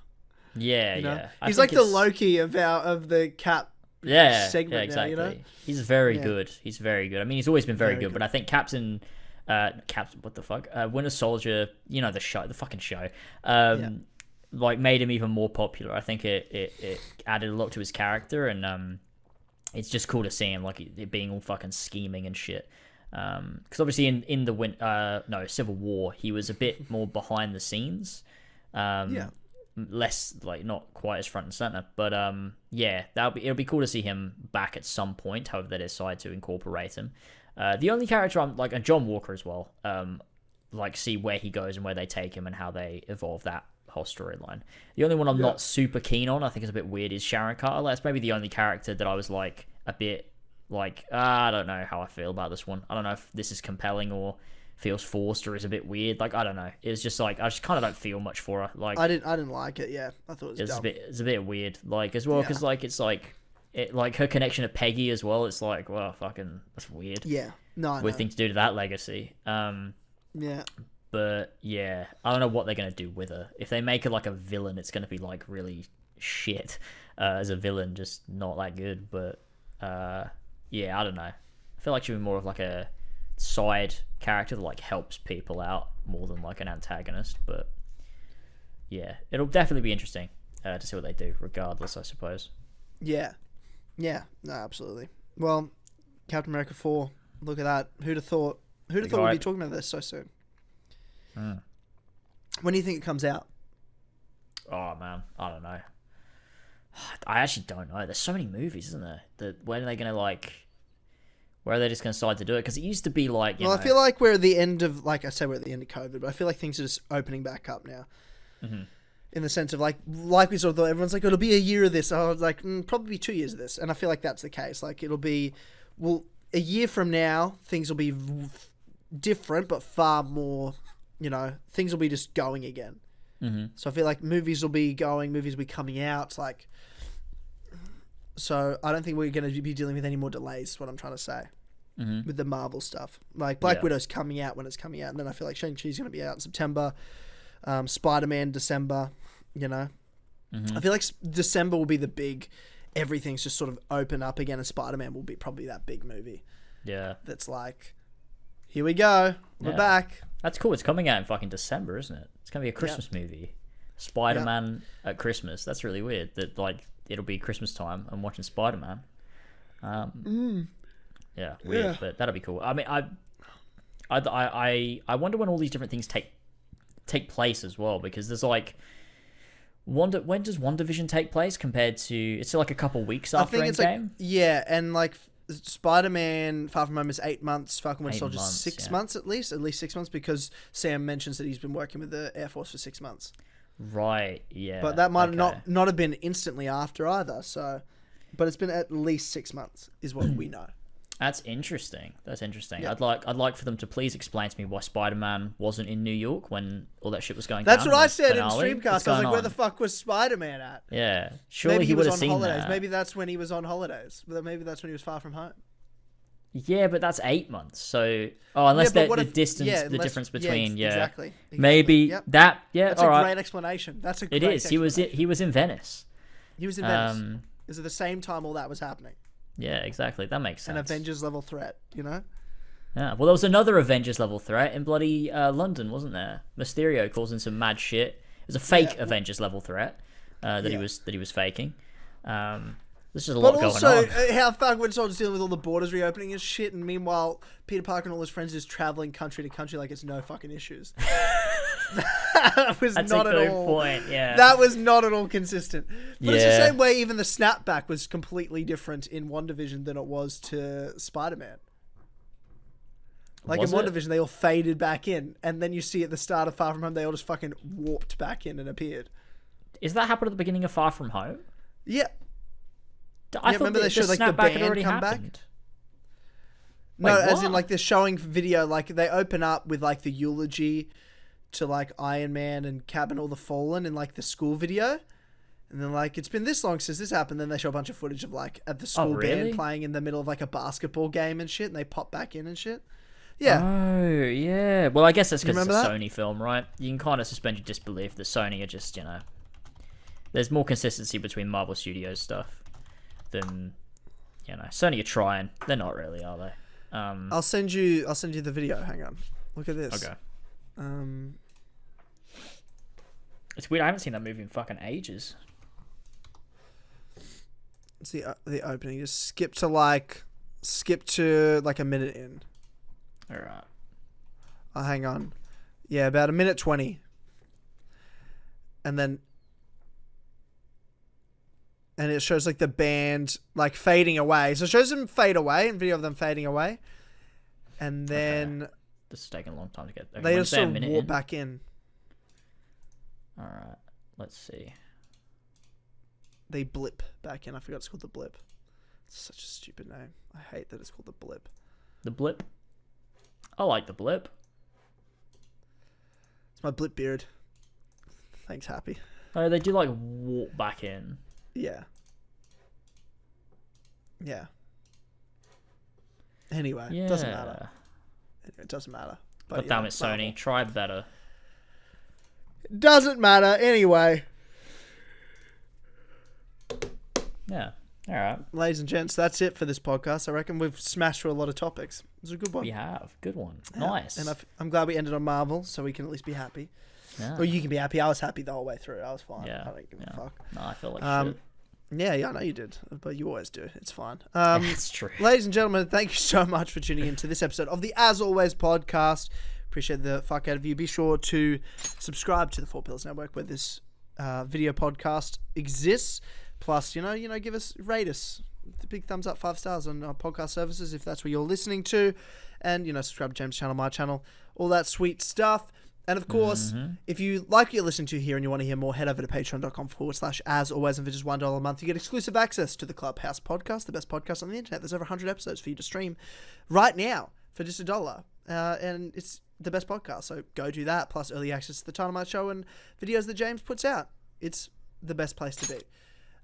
Yeah. He's like the Loki of the Cap segment yeah, exactly. now, He's very good. He's very good. I mean, he's always been very good, but I think Captain, what the fuck? Winter Soldier, the fucking show, made him even more popular. I think it added a lot to his character, and it's just cool to see him, it being all fucking scheming and shit. Because obviously in the Civil War, he was a bit more behind the scenes, less not quite as front and center. But it'll be cool to see him back at some point. However, they decide to incorporate him. The only character and John Walker as well. See where he goes and where they take him and how they evolve that whole storyline. The only one I'm not super keen on, I think it's a bit weird, is Sharon Carter. That's maybe the only character that I was a bit. I don't know how I feel about this one. I don't know if this is compelling or feels forced or is a bit weird. I don't know. It's just I just kind of don't feel much for her. I didn't like it. Yeah, I thought it was dumb. It's a bit weird. As well, because her connection to Peggy as well. It's well, fucking that's weird. Yeah, no, weird thing to do to that legacy. Yeah. But yeah, I don't know what they're gonna do with her. If they make her a villain, it's gonna be really shit as a villain, just not that good. But yeah, I don't know. I feel like she'd be more of a side character that helps people out more than an antagonist. But yeah, it'll definitely be interesting to see what they do, regardless, I suppose. Yeah, no, absolutely. Well, Captain America 4, look at that. Who'd have thought? Who'd have thought we'd be talking about this so soon? When do you think it comes out? Oh man, I don't know. I actually don't know. There's so many movies, isn't there? That when are they gonna where are they just gonna decide to do it? Because it used to be like, I feel like we're at the end of, like I say, we're at the end of COVID, but I feel like things are just opening back up now. Mm-hmm. In the sense of like we sort of thought, everyone's like, it'll be a year of this. I was like, probably 2 years of this, and I feel like that's the case. Like it'll be, a year from now, things will be different, but far more. Things will be just going again. Mm-hmm. So I feel like movies will be going, movies will be coming out. So I don't think we're going to be dealing with any more delays, is what I'm trying to say, with the Marvel stuff. Like Black Widow's coming out when it's coming out, and then I feel like Shang-Chi's going to be out in September, Spider-Man December, I feel like December will be the big, everything's just sort of open up again, and Spider-Man will be probably that big movie. Yeah. That's like, here we go, we're back. That's cool. It's coming out in fucking December, isn't it? It's going to be a Christmas movie. Spider-Man at Christmas. That's really weird that it'll be Christmas time. I'm watching Spider-Man. Yeah, weird, but that'll be cool. I mean, I wonder when all these different things take place as well, because there's when does WandaVision take place compared to? It's like a couple weeks after Endgame. And Spider-Man Far From Home is 8 months. Falcon Winter Soldier 6 months at least 6 months, because Sam mentions that he's been working with the Air Force for 6 months. Right. Yeah. But that might not have been instantly after either. So, but it's been at least 6 months, is what we know. That's interesting. Yeah. I'd like for them to please explain to me why Spider-Man wasn't in New York when all that shit was going down. That's what I said in Streamcast. I was like, where the fuck was Spider-Man at? Yeah. Surely he would have seen holidays. that. Maybe that's when he was on holidays. Maybe that's when he was far from home. Yeah, but that's 8 months. So, unless the difference between, exactly. Maybe that, That's a great explanation. That's a great explanation. He was in Venice. He was in Venice. Is it the same time all that was happening? Yeah, exactly. That makes sense. An Avengers level threat, Yeah. Well, there was another Avengers level threat in bloody London, wasn't there? Mysterio causing some mad shit. It was a fake Avengers level threat that he was faking. There's just a lot going on. But also, how Falcon Winter Soldier's dealing with all the borders reopening and shit, and meanwhile, Peter Parker and all his friends is traveling country to country like it's no fucking issues. That was That's not a at good all. point, yeah. That was not at all consistent. But it's the same way even the snapback was completely different in WandaVision than it was to Spider-Man. Like in WandaVision, they all faded back in, and then you see at the start of Far From Home, they all just fucking warped back in and appeared. Is that happened at the beginning of Far From Home? Yeah. I thought remember they showed the band already come happened. Back? No, as in they're showing video, they open up with the eulogy to Iron Man and Cap and all the Fallen in the school video, and then it's been this long since this happened. Then they show a bunch of footage of at the school band playing in the middle of a basketball game and shit, and they pop back in and shit. Yeah. Oh yeah. Well, I guess that's because it's a Sony film, right? You can kind of suspend your disbelief that Sony are just there's more consistency between Marvel Studios stuff than Sony are trying. They're not really, are they? I'll send you the video. Hang on. Look at this. Okay. It's weird. I haven't seen that movie in fucking ages. It's the opening. Just skip to a minute in. All right. Oh, hang on. Yeah, about a minute 20. And it shows the band fading away. So it shows them fade away, and video of them fading away. And then this is taking a long time to get there. They just sort of walk back in. Alright. Let's see. They blip back in. I forgot it's called the blip. It's such a stupid name. I hate that it's called the blip. The blip? I like the blip. It's my blip beard. Thanks, Happy. Oh, they do walk back in. Yeah. Yeah. Anyway, it doesn't matter. It doesn't matter. But, God damn it, Sony. Marvel. Try better. Doesn't matter. Anyway. Yeah. All right. Ladies and gents, that's it for this podcast. I reckon we've smashed through a lot of topics. It was a good one. We have. Good one. Yeah. Nice. And I'm glad we ended on Marvel, so we can at least be happy. Yeah. Or you can be happy. I was happy the whole way through. I was fine. Yeah. I don't give a fuck. No, I feel like shit. Yeah, I know you did, but you always do. It's fine. That's true. Ladies and gentlemen, thank you so much for tuning in to this episode of the As Always podcast. Appreciate the fuck out of you. Be sure to subscribe to the Four Pillars Network where this video podcast exists. Plus, give us, rate us. The big thumbs up, 5 stars on our podcast services if that's what you're listening to. And, subscribe to James' channel, my channel, all that sweet stuff. And of course, if you like what you're listening to here and you want to hear more, head over to patreon.com/as always, and for just $1 a month, you get exclusive access to the Clubhouse podcast, the best podcast on the internet. There's over 100 episodes for you to stream right now for just $1. And it's the best podcast. So go do that. Plus early access to the Dynamite Show and videos that James puts out. It's the best place to be.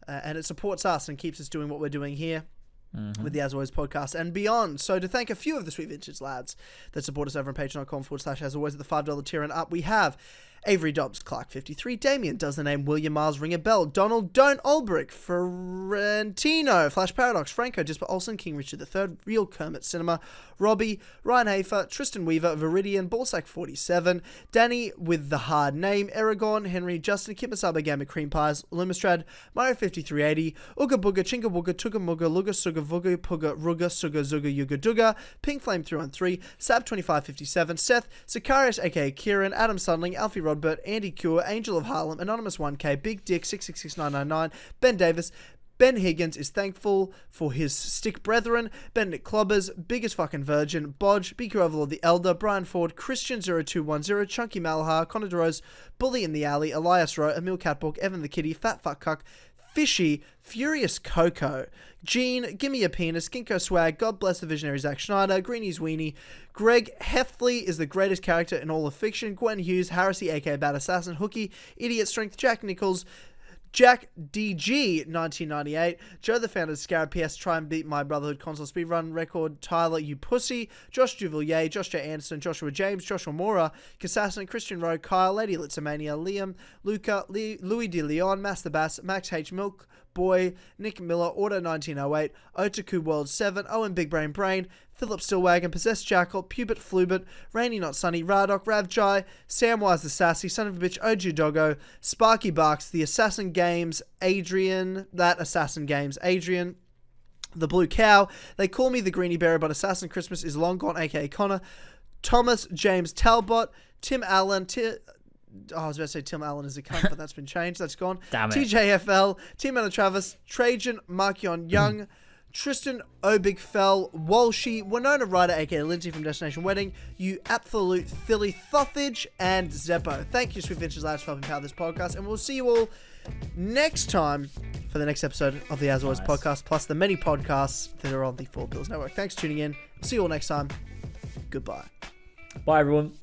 And it supports us and keeps us doing what we're doing here. With the As Always podcast and beyond. So to thank a few of the sweet vintage lads that support us over on patreon.com/as always at the $5 tier and up, we have Avery Dobbs, Clark53, Damien, does the name William Miles ring a bell, Donald Don't Olbrich, Ferentino, Flash Paradox, Franco, Jesper Olsen, King Richard III, Real Kermit Cinema, Robbie, Ryan Hafer, Tristan Weaver, Viridian, Ballsack47, Danny with the hard name, Aragorn, Henry, Justin, Kimasaba, Gamma Cream Pies, Lumistrad, Mario5380, Ooga Booga, Chinga Wooga, Tuga Muga, Luga Suga Vuga, Puga, Ruga, Suga Zuga, Yuga Duga, Pink Flame 313, Sab2557, Seth, Sicarius aka Kieran, Adam Sundling, Alfie Rodbert, Andy Cure, Angel of Harlem, Anonymous 1K, Big Dick 666999, Ben Davis, Ben Higgins is thankful for his stick brethren, Benedict Klobbers, Biggest Fucking Virgin, Bodge, BQ Overlord the Elder, Brian Ford, Christian0210, Chunky Malahar, Connor DeRose, Bully in the Alley, Elias Rowe, Emil Catbook, Evan the Kitty, Fat Fuck Cuck, Fishy, Furious Coco, Gene, Gimme a Penis, Ginkgo Swag, God Bless the Visionary Zack Schneider, Greenie's Weenie, Greg Heffley is the greatest character in all of fiction, Gwen Hughes, Harrisy aka Bad Assassin, Hookie, Idiot Strength, Jack Nichols, Jack DG 1998, Joe the Founder, Scarab PS, Try and Beat My Brotherhood Console Speedrun Record, Tyler You Pussy, Josh Duvalier, Josh J. Anderson, Joshua James, Joshua Mora, Kassassin, Christian Rowe, Kyle, Lady Litzamania, Liam, Luca, Louis De Leon, Master Bass, Max H. Milk, Boy, Nick Miller, Order 1908, Otaku World 7, Owen Big Brain Brain, Philip Stillwagon, Possessed Jackal, Pubert Flubert, Rainy Not Sunny, Radok, Ravjai, Samwise the Sassy, Son of a Bitch, Oju Doggo, Sparky Barks, The Assassin Games, Adrian, The Blue Cow, They Call Me the Greenie Bearer, but Assassin Christmas is Long Gone, aka Connor, Thomas James Talbot, Tim Allen, I was about to say Tim Allen is a cunt, but that's been changed. That's gone. Damn it. TJFL, Tim Anna Travis, Trajan, Markion Young, Tristan Obigfell, Walshy, Winona Ryder, aka Lindsay from Destination Wedding, You Absolute Philly Thothage, and Zeppo. Thank you, Sweet Ventures Labs, for helping power this podcast, and we'll see you all next time for the next episode of the As Always podcast, plus the many podcasts that are on the Four Pillars Network. Thanks for tuning in. See you all next time. Goodbye. Bye, everyone.